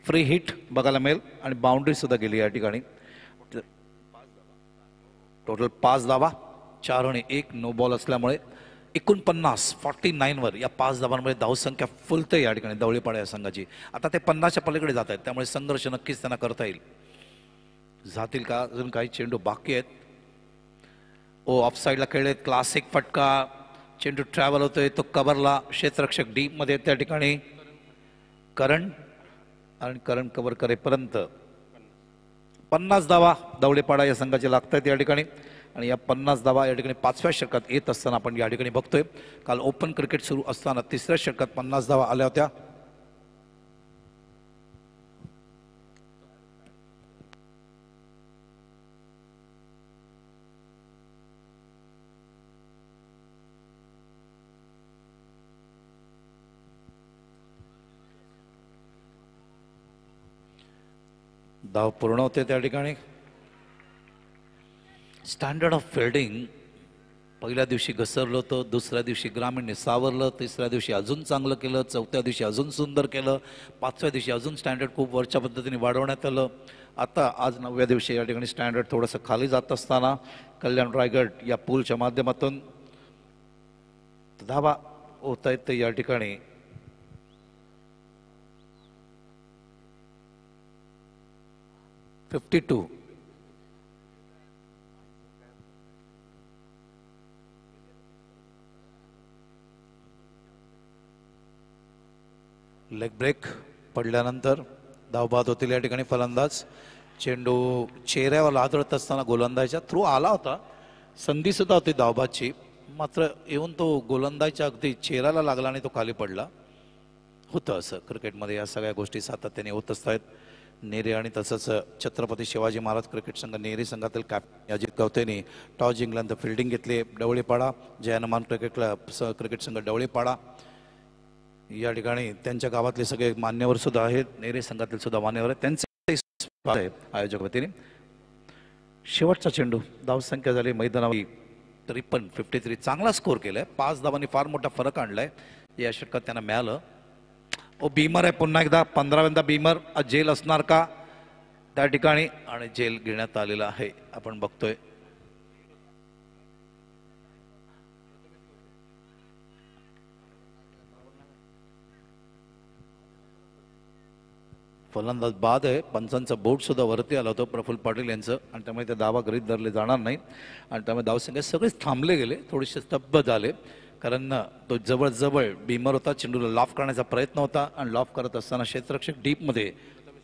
Free hit बघायला मिळेल आणि बाउंड्री सुद्धा गेली या ठिकाणी. टोटल 5 धावा, 4 आणि 1 नो बॉल असल्यामुळे 49 वर या 5 धावांमुळे धावसंख्या फुलते या ठिकाणी दवळेपाडा या संघाची. आता ते 50च्या पलीकडे जात आहेत, त्यामुळे संघर्ष नक्कीच त्यांना करता येईल. जातील का? अजून काही चेंडू बाकी आहेत. ओ ऑफ साईडला खेळलेत, क्लासिक फटका, चेंडू ट्रॅव्हल होतोय, तो कव्हरला, क्षेत्ररक्षक डीप मध्ये त्या ठिकाणी करण आणि करण कव्हर करेपर्यंत 50 धावा दवळेपाडा या संघाचे लागत आहेत या ठिकाणी. आणि या 50 धावा या ठिकाणी 5व्या षटकात येत असताना आपण या ठिकाणी बघतोय. काल ओपन क्रिकेट सुरू असताना 3ऱ्या षटकात 50 धावा आल्या होत्या. धाव पूर्ण होते त्या ठिकाणी. स्टँडर्ड ऑफ फिल्डिंग पहिल्या दिवशी घसरलं होतं, दुसऱ्या दिवशी ग्रामीणने सावरलं, तिसऱ्या दिवशी अजून चांगलं केलं, चौथ्या दिवशी अजून सुंदर केलं, 5व्या दिवशी अजून स्टँडर्ड खूप वरच्या पद्धतीने वाढवण्यात आलं. आता आज 9व्या दिवशी या ठिकाणी स्टँडर्ड थोडंसं खाली जात असताना कल्याण रायगड या पूलच्या माध्यमातून धावा होत आहेत ते या ठिकाणी 52. लेग ब्रेक पडल्यानंतर धावबाद होतील या ठिकाणी फलंदाज. चेंडू चेहऱ्यावर आदळत असताना गोलंदाजाच्या थ्रू आला होता, संधी सुद्धा होती धावबादची, मात्र येऊन तो गोलंदाजाच्या अगदी चेहऱ्याला लागला आणि तो खाली पडला. होतं असं क्रिकेटमध्ये, या सगळ्या गोष्टी सातत्याने होत असतात. नेरे आणि तसंच छत्रपती शिवाजी महाराज क्रिकेट संघ नेरे संघातील कॅप्टन अजित गवतेने टॉस जिंकल्यानंतर फिल्डिंग घेतली. डवळेपाडा जय हनुमान क्रिकेट संघ डवळेपाडा या ठिकाणी त्यांच्या गावातले सगळे मान्यवर सुद्धा आहेत, नेरे संघातील सुद्धा मान्यवर आहेत, त्यांचे आयोजक वतीने. शेवटचा चेंडू धावसंख्या झाली मैदानावर 53. चांगला स्कोर केलाय, 5 धावांनी फार मोठा फरक आणलाय या षटकात त्यांना मिळालं. ओ बीमर आहे पुन्हा एकदा, 15व्यांदा बीमर. जेल असणार का त्या ठिकाणी, आणि जेल घेण्यात आलेला आहे आपण बघतोय. फलंदाज बाद आहे. पंचांचा बोट सुद्धा वरती आला होता प्रफुल्ल पाटील यांचं, आणि त्यामुळे ते धावा गृहीत धरले जाणार नाही, आणि त्यामुळे धावसंख्या सगळेच थांबले गेले, थोडेसे स्तब्ध झाले, कारण तो जवळजवळ बीमर होता. चेंडूला लॉफ करण्याचा प्रयत्न होता, आणि लॉफ करत असताना क्षेत्ररक्षक डीपमध्ये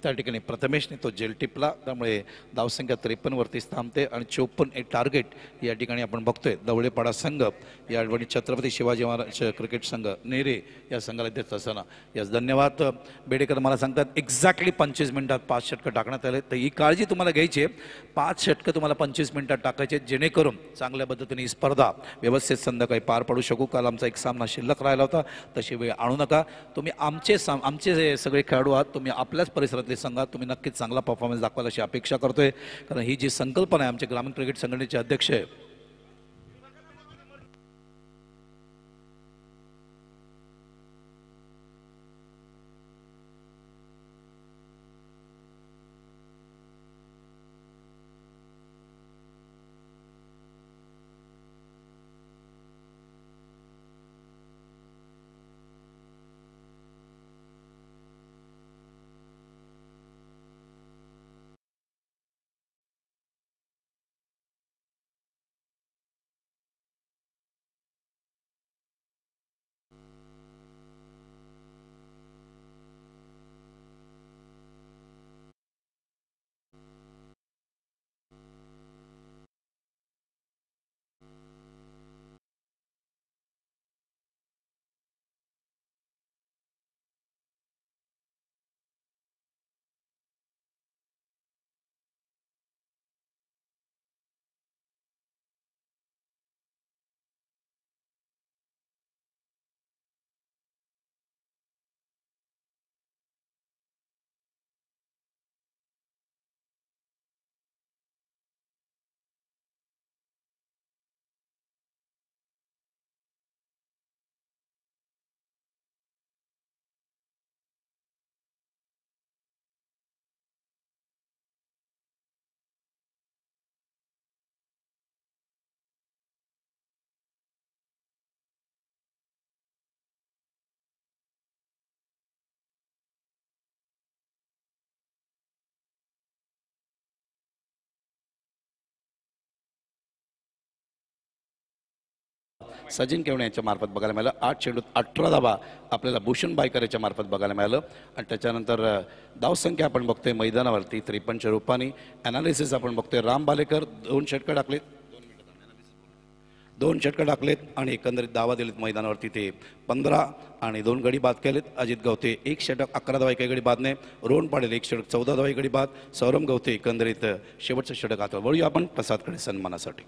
त्या ठिकाणी प्रथमेशने तो जेल टिपला, त्यामुळे धावसंख्या 53 वरती थांबते. आणि 54 एक टार्गेट या ठिकाणी आपण बघतोय. दवळेपाडा संघ या ठिकाणी छत्रपती शिवाजी महाराज क्रिकेट संघ नेरे या संघाला देत असताना. यास धन्यवाद. बेडेकर मला सांगतात एक्झॅक्टली 25 मिनिटात 5 षटकं टाकण्यात आले, तर ही काळजी तुम्हाला घ्यायची आहे. 5 षटकं तुम्हाला 25 मिनिटात टाकायचे, जेणेकरून चांगल्या पद्धतीने ही स्पर्धा व्यवस्थित संध्याकाळी पार पडू शकू. काल आमचा एक सामना शिल्लक राहिला होता, तशी वेळ आणू नका. तुम्ही आमचे सगळे खेळाडू आहात, तुम्ही आपल्याच परिसरात संघात तुम्ही नक्कीच चांगला परफॉर्मन्स दाखवाल अशी अपेक्षा करतोय, कारण ही जी संकल्पना आहे आमचे ग्रामीण क्रिकेट संघटनेचे अध्यक्ष आहे सचिन केवणे यांच्या मार्फत बघायला मिळालं. 8 चेंडूत 18 धावा आपल्याला भूषण बायकर याच्या मार्फत बघायला मिळालं. आणि त्याच्यानंतर धावसंख्या आपण बघतोय मैदानावरती 53 रूपानी. ॲनालिसिस आपण बघतोय राम बालेकर 2 षटकं टाकले. 2 षटकं टाकलेत आणि एकंदरीत धावा दिलेत मैदानावरती ते 15 आणि 2 गडी बाद केलेत. अजित गवते 1 षटक 11 धावा 1 गडी बादने, रोहन पाटील 1 षटक 14 धावा 1 गडी बाद, सौरभ गवते एकंदरीत शेवटचं षटक. आता वळूया आपण प्रसादकडे सन्मानासाठी.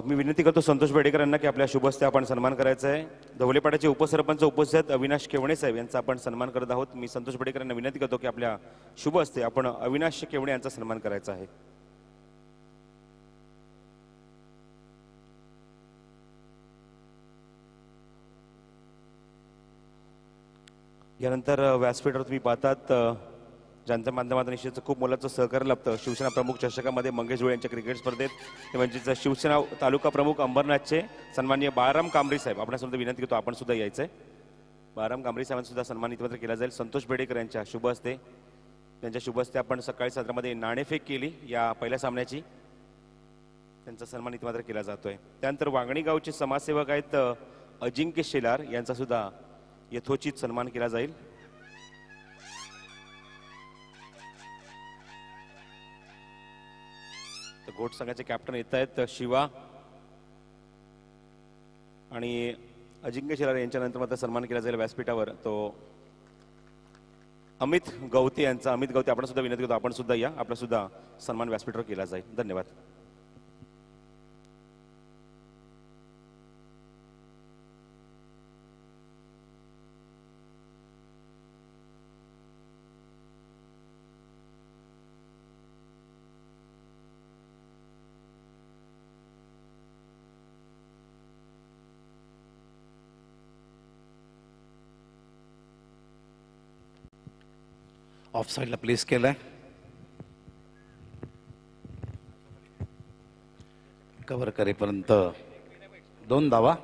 मी विनंती करतो संतोष बेडेकर यांना की आपल्या शुभ हस्ते आपण सन्मान करायचा आहे. धवलेपाड्याचे उपसरपंच उपस्थित अविनाश केवणे साहेब यांचा आपण सन्मान करत आहोत. मी संतोष बेडेकर यांना विनंती करतो की आपल्या शुभ हस्ते आपण अविनाश केवणे यांचा सन्मान करायचा आहे. यानंतर व्यासपीठावर तुम्ही पाहतात ज्यांच्या माध्यमातून निश्चितच खूप मोलाचं सहकार्य लाभतं शिवसेना प्रमुख चषकामध्ये मंगेश धुळे यांच्या क्रिकेट स्पर्धेत ते म्हणजे शिवसेना तालुका प्रमुख अंबरनाथचे सन्माननीय बाळाराम कांबरी साहेब आपल्यासुद्धा विनंती करतो आपण सुद्धा यायचं आहे. बाळाराम कांबरी साहेबांसुद्धा सन्मानित मात्र केला जाईल. संतोष बेडेकर यांच्या शुभ हस्ते त्यांच्या शुभ हस्ते आपण सकाळी सत्रामध्ये नाणेफेक केली या पहिल्या सामन्याची, त्यांचा सन्मानित मात्र केला जातोय. त्यानंतर वांगणी गावचे समाजसेवक आहेत अजिंक्य शेलार यांचा सुद्धा यथोचित सन्मान केला जाईल. गोट संघाचे कॅप्टन येत आहेत शिवा आणि अजिंक्य शेलार यांच्यानंतर मात्र सन्मान केला जाईल व्यासपीठावर तो अमित गवते यांचा. अमित गवते आपण सुद्धा विनंती करतो आपण सुद्धा या, आपला सुद्धा सन्मान व्यासपीठावर केला जाईल. धन्यवाद. ऑफ साईडला प्लेस केलाय. कव्हर करेपर्यंत 2 धावा.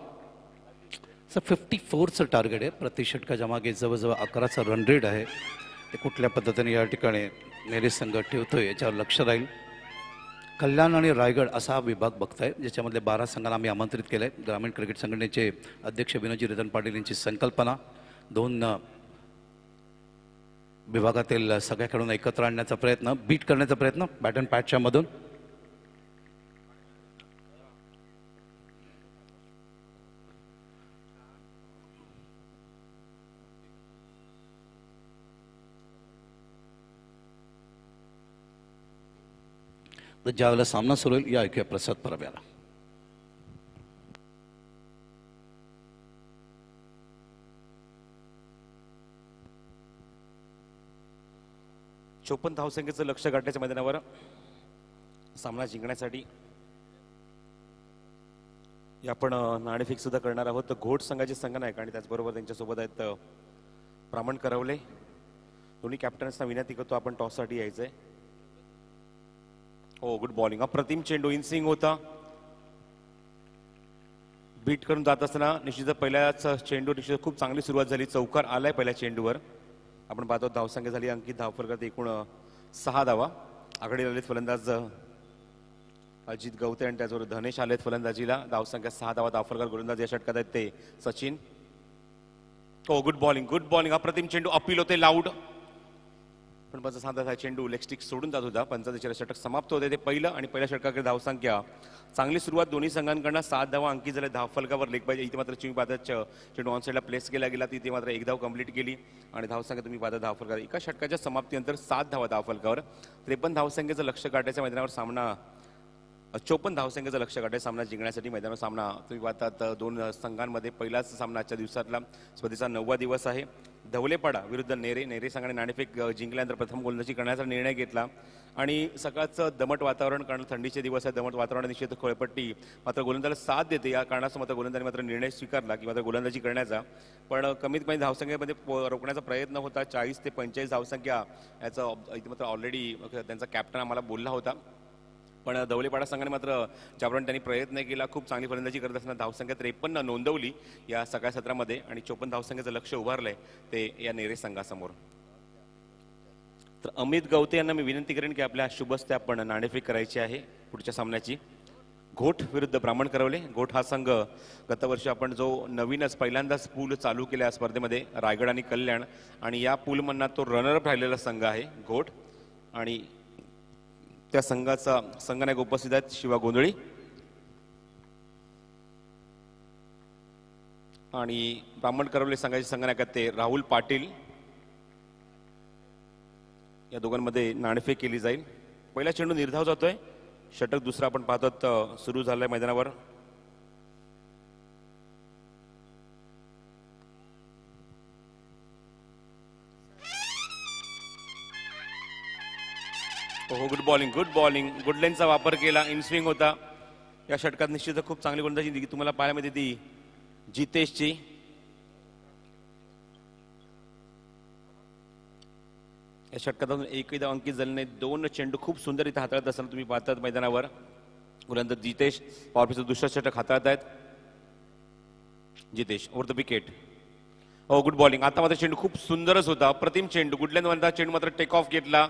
54चं टार्गेट आहे. प्रति षटकाच्या मागे जवळजवळ 11चा रन रेट आहे. ते कुठल्या पद्धतीने या ठिकाणी नेरे संघ ठेवतोय याच्यावर लक्ष राहील. कल्याण आणि रायगड असा हा विभाग बघताय ज्याच्यामधले 12 संघांना आम्ही आमंत्रित केलंय. ग्रामीण क्रिकेट संघटनेचे अध्यक्ष विनोदजी रतन पाटील यांची संकल्पना 2 विभागातील सगळ्या खेळून एकत्र आणण्याचा प्रयत्न, बीट करण्याचा प्रयत्न बॅट अँड पॅटच्या मधून. तर ज्यावेळेला सामना सुरू होईल या ऐकूया प्रसाद परब याला. 54 धावसंख्येचं लक्ष गाठण्याच्या मैदानावर सामना जिंकण्यासाठी आपण नाणेफेक सुद्धा करणार आहोत. घोट संघाचे संघनायक आणि त्याचबरोबर त्यांच्यासोबत आहेत ब्राह्मण करवले. दोन्ही कॅप्टन्सना विनंती करतो आपण टॉससाठी यायचंय. हो, गुड बॉलिंग, अप्रतिम चेंडू, इन स्विंग होता. बीट करून जात असताना निश्चितच पहिल्याच चेंडू निश्चित खूप चांगली सुरुवात झाली. चौकार आलाय पहिल्या चेंडूवर. आपण पाहतो धावसंख्या झाली अंकित धावफलकात एकूण 6 धावा. आघाडी आलेत फलंदाज अजित गवते आणि त्याचबरोबर धनेश आलेत फलंदाजीला. धावसंख्या 6 धावा. धावफलकार गोलंदाज या षटकात आहेत ते सचिन. हो, गुड बॉलिंग, अप्रतिम चेंडू. अपील होते लाऊड, पण पंच सांगतात हा चेंडू लेग स्टिक सोडून जात होता. पंचाचे षटक समाप्त होते ते पहिलं आणि पहिल्या षटकाकडे धावसंख्या चांगली सुरुवात दोन्ही संघांकडनं. 7 धावा अंकित झाल्या धावफलकावर. लेग पाहिजे इथे मात्र तुम्ही पाहतात चेंडू ऑन साईडला प्लेस केला गेला, तिथे मात्र 1 धाव कंप्लीट केली आणि धावसंख्या तुम्ही पाहता धावफलकावर एका षटकाच्या समाप्तीनंतर 7 धावा धावफलकावर. 53 धावसंख्येचं लक्ष गाठायच्या मैदानावर सामना 54 धावसंख्येचं लक्ष गाठायचा सामना जिंकण्यासाठी मैदानावर सामना तुम्ही पाहतात 2 संघांमध्ये पहिलाच सामना आजच्या दिवसातला स्पर्धेचा 9वा दिवस आहे. धवलेपाडा विरुद्ध नेरे संघाने नाणेफेक जिंकल्यानंतर प्रथम गोलंदाजी करण्याचा निर्णय घेतला आणि सकाळचं दमट वातावरण, कारण थंडीचे दिवस आहे, दमट वातावरण निश्चित खोळपट्टी मात्र गोलंदाजीला साथ देते. या कारणास्तव मात्र गोलंदाजी मात्र निर्णय स्वीकारला की मात्र गोलंदाजी करण्याचा, पण कमीत कमी धावसंख्येमध्ये रोखण्याचा प्रयत्न होता. 40 ते 45 धावसंख्या याचा इथे मात्र ऑलरेडी त्यांचा कॅप्टन आम्हाला बोलला होता, पण धवलेपाडा संघाने मात्र ज्याप्रमाणे त्यांनी प्रयत्न केला खूप चांगली फलंदाजी करत असताना धावसंख्या 53 नोंदवली या सकाळ सत्रामध्ये आणि 54 धावसंख्येचं लक्ष उभारलंय ते या नेरे संघासमोर. तर अमित गवते यांना मी विनंती करेन की आपल्या शुभस्ते आपण नाणेफेक करायची आहे पुढच्या सामन्याची. घोट विरुद्ध ब्राह्मण करवले. घोट हा संघ गत वर्षी आपण जो नवीनच पहिल्यांदाच पूल चालू केला स्पर्धेमध्ये रायगड आणि कल्याण, आणि या पूलमधला तो रनरअप राहिलेला संघ आहे घोट. आणि त्या संघाचा संघनायक उपस्थित आहेत शिवा गोंधळी. आणि ब्राह्मण करवले संघाचे संघनायक आहेत ते राहुल पाटील. या दोघांमध्ये नाणेफेक केली जाईल. पहिला चेंडू निर्धाव जातोय. षटक दुसरा आपण पाहतो सुरू झालाय मैदानावर. हो, good bowling, good bowling. Good लाईनचा वापर केला. इनस्विंग होता. या षटकात निश्चित खूप चांगली गोलंदाजी तुम्हाला पाहायला मिळते ती जितेशची. या षटकातून एकही धाव अंकित झाले नाही. 2 चेंडू खूप सुंदर इथे हाताळत असताना तुम्ही पाहतात मैदानावर. गोलंदाज जितेश पॉवरप्लेचं दुसरं षटक हाताळत आहेत. Jitesh over the wicket. हो, गुड बॉलिंग. आता मात्र चेंडू खूप सुंदरच होता. अप्रतिम चेंडू. गुड लाईन चेंडू मात्र टेक ऑफ घेतला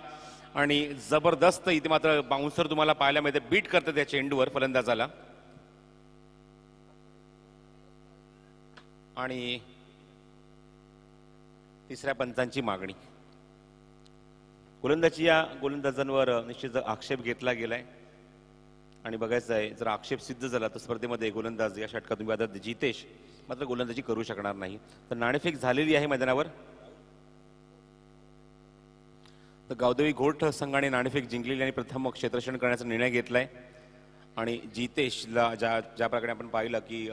आणि जबरदस्त इथे मात्र बाउन्सर तुम्हाला पाहायला मिळते. बीट करतात त्या चेंडूवर फलंदाजाला. आणि तिसऱ्या पंचांची मागणी. गोलंदाजांवर निश्चित आक्षेप घेतला गेलाय आणि बघायचं आहे जर आक्षेप सिद्ध झाला तर स्पर्धेमध्ये गोलंदाज या षटकात तुम्ही आता जितेश मात्र गोलंदाजी करू शकणार नाही. तर नाणेफेक झालेली आहे मैदानावर. तर गावदेवी घोट संघाने नाणेफेक जिंकलेली आणि प्रथम क्षेत्ररक्षण करण्याचा निर्णय घेतलाय. आणि जितेशला ज्या प्रकारे आपण पाहिलं की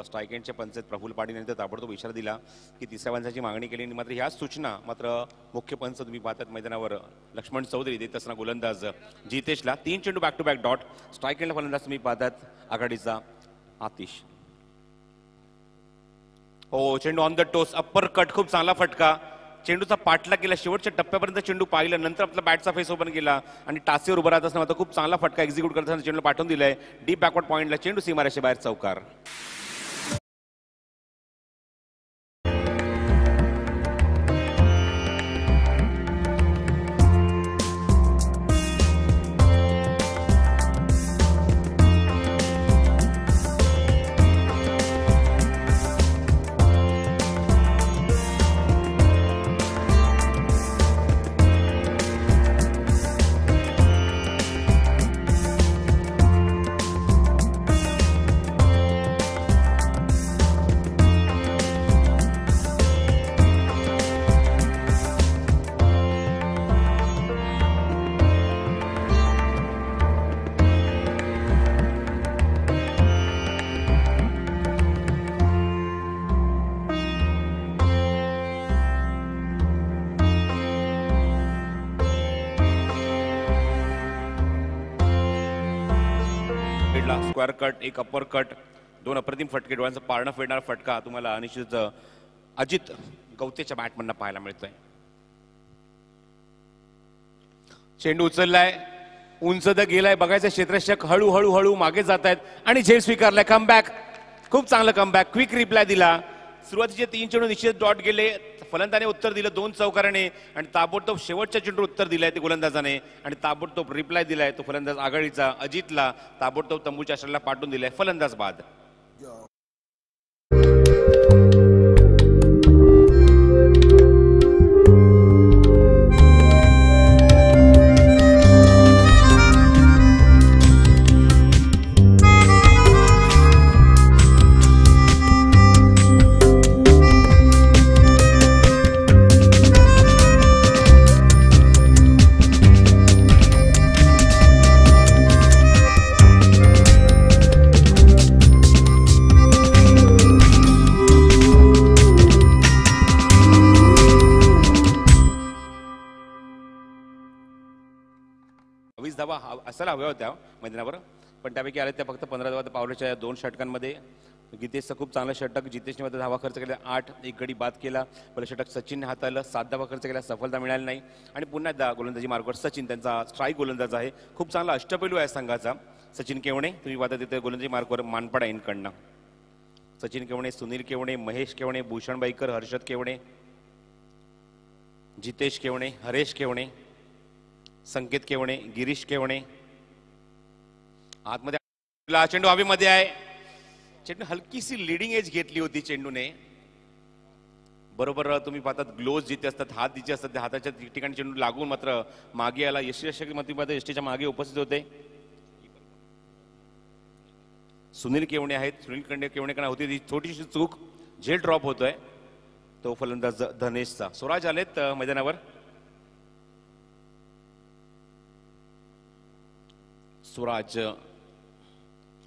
स्ट्राईक एंडच्या पंचायत प्रफुल्ल पाटील यांनी ताबडतोब इशारा दिला की तिसऱ्या पंचाची मागणी केली. मात्र ह्याच सूचना मात्र मुख्य पंच तुम्ही पाहतात मैदानावर लक्ष्मण चौधरी देत असताना गोलंदाज जितेशला 3 चेंडू back to back dot. Strike एंडला फलंदाज तुम्ही पाहतात आघाडीचा आतिश. हो, चेंडू on the toes. Upper cut खूप चांगला फटका. चेंडूचा पाठला केला. शेवटच्या टप्प्यापर्यंत चेंडू पाहिलं. नंतर आपला बॅटचा फेस ओपन केला आणि टाचेवर उभं राहत असताना खूप चांगला फटका एक्झिक्यूट करताना चेंडू पाठवून दिलाय डीप बॅकवर्ड पॉइंटला. चेंडू सीमारेषे बाहेर चौकार. स्क्वेअर कट, एक अपर कट, 2 अप्रतिम फटके. डोळ्यांचा पारणं फेडणारा फटका तुम्हाला निश्चित अजित गवतेच्या बॅटमधनं पाहायला मिळतोय. चेंडू उचललाय. उंच गेलाय. बघायचं क्षेत्ररक्षक हळूहळू मागे जात आहेत आणि झेल स्वीकारलाय. कमबॅक. खूप चांगलं कमबॅक. क्विक रिप्लाय दिला. सुरुवातीचे 3 चेंडू निश्चित डॉट गेले. फलंदाने उत्तर दिलं 2 चौकाराने आणि ताबडतोब शेवटच्या चेंडू उत्तर दिलंय ते गोलंदाजाने आणि ताबडतोब रिप्लाय दिलाय तो फलंदाज आघाडीचा अजितला. ताबडतोब तंबूच्या आश्रयाला पाठवून दिलाय फलंदाज बाद. धावा असायला हव्या होत्या मैदानावर पण त्यापैकी आले त्या फक्त 15 धावा पावलाच्या 2 षटकांमध्ये. गीतेशचं खूप चांगलं षटक. जितेशने मध्ये धावा खर्च केला 8, 1 गडी बाद केला. पहिलं षटक सचिनने हाताळलं. 7 धावा खर्च केला. सफलता मिळाली नाही आणि पुन्हा एकदा गोलंदाजी मार्गावर सचिन त्यांचा स्ट्राईक गोलंदाज आहे. खूप चांगला अष्टपैलू आहे संघाचा. सचिन केवणे तुम्ही पाहता तिथे गोलंदाजी मार्गावर मानपाडा इनकडनं सचिन केवणे, सुनील केवणे, महेश केवणे, भूषण बाईकर, हर्षद केवणे, जितेश केवणे, हरेश केवणे, संकेत केवणे, गिरीश केवणे. आतमध्ये चेंडू हवेमध्ये आहे. चेंडू हलकीशी लिडिंग एज घेतली होती चेंडूने. बरोबर तुम्ही पाहतात ग्लोव्ज जिथे असतात, हात जिथे असतात त्या हाताच्या ठिकाणी चेंडू लागून मात्र मागे आला. यष्टीच्या मागे उपस्थित होते सुनील केवणे आहेत. सुनील केवणेकडे होती ती छोटीशी चूक झेल ड्रॉप होतोय तो फलंदाज धनेशचा. स्वराज आलेत मैदानावर. स्वराज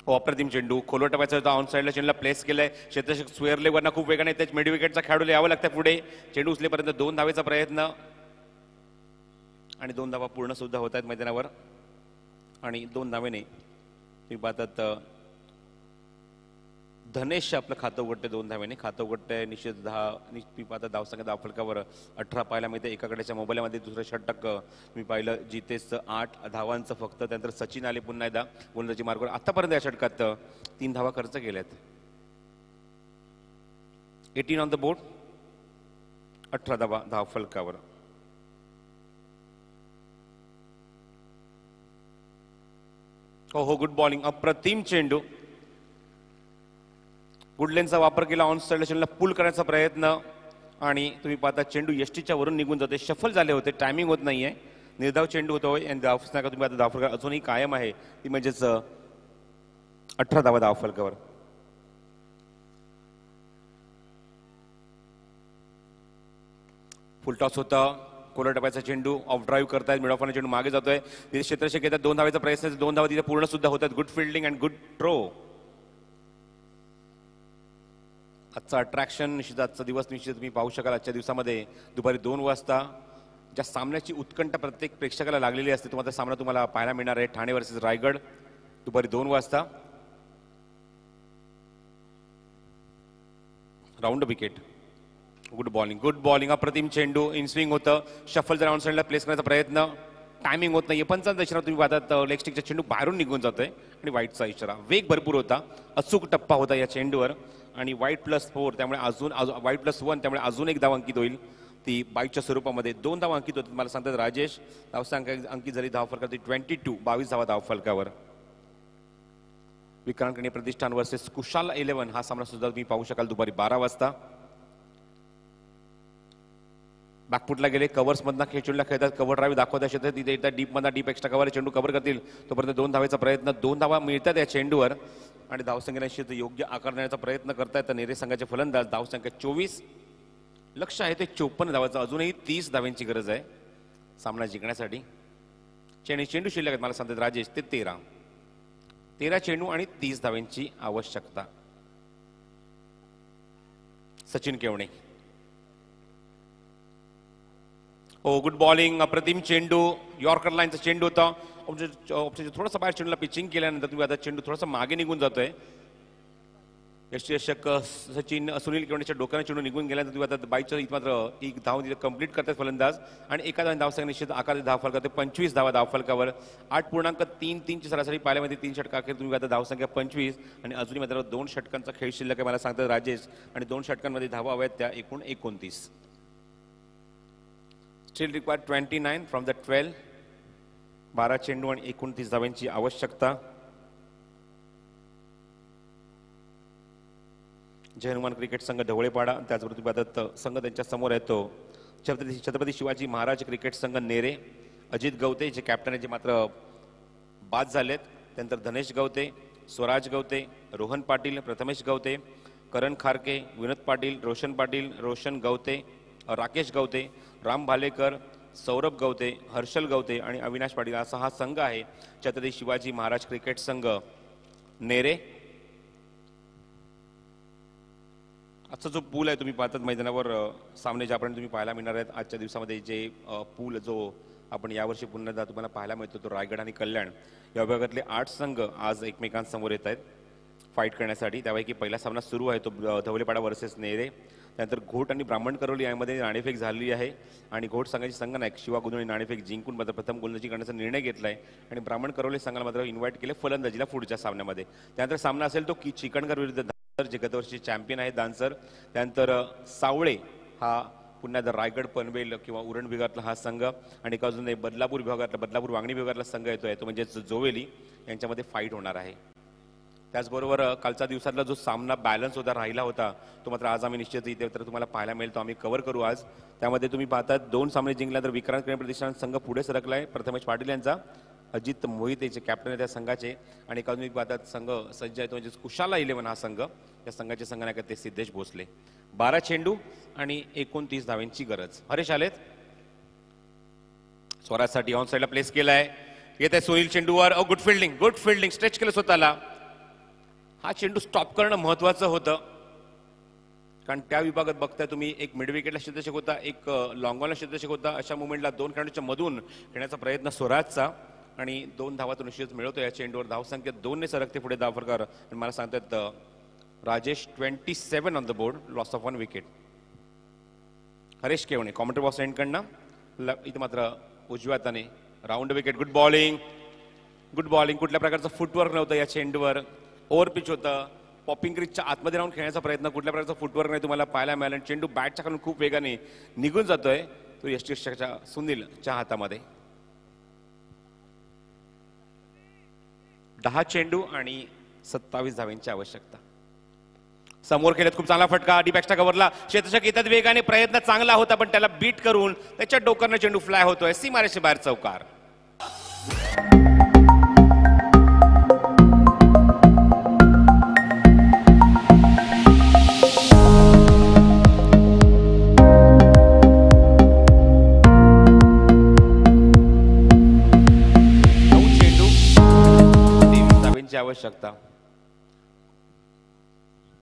अप्रतिम चेंडू खोलवर टपायचा होता. ऑन साईडला चेंडूला प्लेस केलाय. क्षेत्ररक्षक स्क्वेअर लेगवरनं खूप वेगाने त्याच मिड विकेटचा खेळाडूला यावं लागतं पुढे. चेंडू उचलेपर्यंत 2 धावेचा प्रयत्न आणि 2 धावा पूर्ण सुद्धा होत आहेत मैदानावर. आणि 2 धावेने तुम्ही पाहतात धनेश आपलं खातं उघडते. 2 धावेने खातं उघडते. निश्चित तुम्ही पाहता धावसंख्या धावफलकावर 18 पाहायला मिळते. एकाकडेच्या मोबाईलमध्ये दुसरं षटक तुम्ही पाहिलं जितेशचं 8 धावांचं फक्त. त्यानंतर सचिन आले पुन्हा एकदा गोलंदाजी मार्गावर. आतापर्यंत या षटकात 3 धावा खर्च केल्यात. 18 ऑन द बोर्ड, 18 धावा धावफलकावर. हो गुड बॉलिंग, अप्रतिम चेंडू. गुडलेनचा वापर केला. ऑन साईडला चेंडूला पुल करण्याचा प्रयत्न आणि तुम्ही पाहता चेंडू यष्टीच्या वरून निघून जाते. शफल झाले होते, टायमिंग होत नाहीये. निर्धाव चेंडू होतोय आणि तुम्ही आता धावफलक अजूनही कायम आहे ती म्हणजेच 18 धावा धावफलकावर. फुलटॉस होता. कोलर टप्प्याचा चेंडू ऑफ ड्राईव्ह करतायत. मिड ऑफरने चेंडू मागे जातोय. तिथे क्षेत्ररक्षक येतात. 2 धावेचा प्रयत्न. 2 धावा तिथे पूर्ण सुद्धा होतात. Good fielding and good throw. आजचा अट्रॅक्शन निश्चित आजचा दिवस निश्चित तुम्ही पाहू शकाल. आजच्या दिवसामध्ये दुपारी 2 वाजता ज्या सामन्याची उत्कंठा प्रत्येक प्रेक्षकाला लागलेली असते तो सामना तुम्हाला पाहायला मिळणार आहे. ठाणे वर्सेस रायगड दुपारी 2 वाजता. Round wicket. गुड बॉलिंग अप्रतिम चेंडू. इन स्विंग होतं. शफल जर ऑन साईडला प्लेस करण्याचा प्रयत्न. टायमिंग होत नाही. 55 दशकात तुम्ही पाहतात लेग स्टिकचा चेंडू बाहेरून निघून जातोय आणि वाईटचा इशारा. वेग भरपूर होता. अचूक टप्पा होता या चेंडूवर आणि वाईट +4 त्यामुळे अजून वाईट +1 त्यामुळे अजून एक धाव अंकित होईल. ती बाईटच्या स्वरूपामध्ये 2 धावा अंकित होतात. मला सांगतात राजेश धावसंख्या अंकित झाली धावफलकावरती 22 धावा धावफलकावर. विक्रांत कणे प्रतिष्ठान वर्सेस कुशाल 11 हा सामना सुद्धा तुम्ही पाहू शकाल दुपारी 12 वाजता. बॅकफुटला गेले. कव्हर्स मधला चेंडूला खेळतात. कव्हर ड्राईव्ह दाखवतात क्षेत्रात. तिथे एकदा डीप एक्स्ट्रा कव्हर चेंडू कव्हर करतील तोपर्यंत 2 धावेचा प्रयत्न. 2 धावा मिळतात या चेंडूवर आणि धावसंख्येला योग्य आकार देण्याचा प्रयत्न करतायत नेरे संघाचे फलंदाज. धावसंख्या 24. लक्ष आहे ते 54 धावाचं. अजूनही 30 धावांची गरज आहे सामना जिंकण्यासाठी. चेंडू शिल्लक आहेत मला सांगतात राजेश ते 13 चेंडू आणि 30 धावांची आवश्यकता. सचिन केवणे. हो गुड बॉलिंग अप्रतिम चेंडू. यॉर्कर लाईनचा चेंडू होता. थोडासा बाहेर चेंडूला पिचिंग केल्यानंतर तुम्ही आता चेंडू थोडासा मागे निघून जातोय. यष्टीरक्षक सचिन सुनील केवणेच्या डोक्याने चेंडू निघून गेल्यानंतर तुम्ही आता बाईकच्या मात्र एक धाव कंप्लीट करतात फलंदाज आणि एका धावसंख्या निश्चित आकार धावफल करते. 25 धावा धावफलकावर. 8.33 ची सरासरी पाहिल्यामध्ये 3 षटका अखेर तुम्ही आता धावसंख्या 25 आणि अजूनही मात्र 2 षटकांचा खेळ शिल्लक आहे मला सांगतात राजेश आणि 2 षटकांमध्ये धावा हव्यात त्या एकूण 29. Steel required 29 from the 12. 12 चेंडू आणि 29 धावांची आवश्यकता. जय हनुमान क्रिकेट संघ ढवळेपाडा त्याचबरोबर तुम्ही संघ त्यांच्या समोर येतो छत्रपती शिवाजी महाराज क्रिकेट संघ नेरे. अजित गवते जे कॅप्टन आहे जे मात्र बाद झालेत. त्यानंतर धनेश गवते, स्वराज गवते, रोहन पाटील, प्रथमेश गवते, करण खारके, विनोद पाटील, रोशन गवते, राकेश गवते, राम भालेकर, सौरभ गवते, हर्षल गवते आणि अविनाश पाटील असा हा संघ आहे छत्रपती शिवाजी महाराज क्रिकेट संघ नेरे. आजचा जो पूल आहे तुम्ही पाहतात मैदानावर सामने ज्याप्रमाणे तुम्ही पाहायला मिळणार आहेत आजच्या दिवसामध्ये जे पूल जो आपण यावर्षी पुन्हा तुम्हाला पाहायला मिळतो तो रायगड आणि कल्याण या विभागातले 8 संघ आज एकमेकांसमोर येत आहेत फाईट करण्यासाठी. त्यापैकी पहिला सामना सुरू आहे तो धवलेपाडा वर्सेस नेरे. त्यानंतर घोट आणि ब्राह्मण करवली यामध्ये नाणेफेक झालेली आहे आणि घोट संघाची संघनायक शिवा गुंजोळी नाणेफेक जिंकून मात्र प्रथम गोलंदाजी करण्याचा निर्णय घेतला आहे आणि ब्राह्मण करवली संघाला मात्र इन्व्हाइट केले फलंदाजीला पुढच्या सामन्यामध्ये. त्यानंतर सामना असेल तो चिकणकर विरुद्ध दानसर जे गतवर्षी चॅम्पियन आहे दानसर. त्यानंतर सावळे हा पुन्हा रायगड पनवेल किंवा उरण विभागातला हा संघ आणि एका अजून बदलापूर वांगणी विभागातला संघ येतोय तो म्हणजे जोवेली यांच्यामध्ये फाईट होणार आहे. त्याचबरोबर कालच्या दिवसातला जो सामना बॅलन्स होता राहिला होता तो मात्र आज आम्ही निश्चित इथे तर तुम्हाला पाहायला मिळेल तो आम्ही कव्हर करू आज. त्यामध्ये तुम्ही पाहतात 2 सामने जिंकला तर विक्रांत कणे प्रतिष्ठान संघ पुढे सरकलाय प्रथमेश पाटील यांचा अजित मोहितेचे कॅप्टन आहे त्या संघाचे आणि एक अजून एक बातात संघ सज्ज आहे तो म्हणजे कुशाला 11 हा संघ. या संघाचे संघनायक ते सिद्धेश भोसले. 12 चेंडू आणि 29 धावांची गरज. हरेश आलेत स्वराजसाठी ऑन साईडला प्लेस केलाय. येत आहे सुनील चेंडूवर. गुड फिल्डिंग स्ट्रेच केलं स्वतःला. हा चेंडू स्टॉप करणं महत्वाचं होतं कारण त्या विभागात बघताय तुम्ही एक मिड विकेटला क्षेत्ररक्षक होता, एक लॉंग ऑनला क्षेत्ररक्षक होता. अशा मुवमेंटला 2 खेळाडूंच्या मधून खेळण्याचा प्रयत्न स्वराजचा आणि 2 धावा तो निश्चितच मिळवतो. या चेंडूवर धावसंख्या 2 ने सरकते पुढे धावफरकार. आणि मला सांगतात Rajesh 27 on the board, loss of 1 wicket. Haresh Kevane commentary box end कडनं इथे मात्र उजव्या हाताने राऊंड विकेट. Good bowling. कुठल्या प्रकारचं फुटवर्क नव्हतं या चेंडूवर. ओव्हर पिच होतं. पॉपिंग क्रीजच्या आतमध्ये राहून खेळण्याचा प्रयत्न. कुठल्या प्रकारचा फुटवर्क नाही तुम्हाला पाहायला मिळाला. चेंडू बॅटच्या खालून खूप वेगाने निघून जातोय तो यष्टीरक्षकाच्या सुनीलच्या हातामध्ये. 10 चेंडू आणि 27 धावांची आवश्यकता. समोर खेळत खूप चांगला फटका. डीबॅक्सच्या कव्हरला क्षेत्ररक्षक येतात वेगाने. प्रयत्न चांगला होता पण त्याला बीट करून त्याच्या डोक्याने चेंडू फ्लाय होतोय. सीमारेषे बाहेर चौकार. आवश्यकता.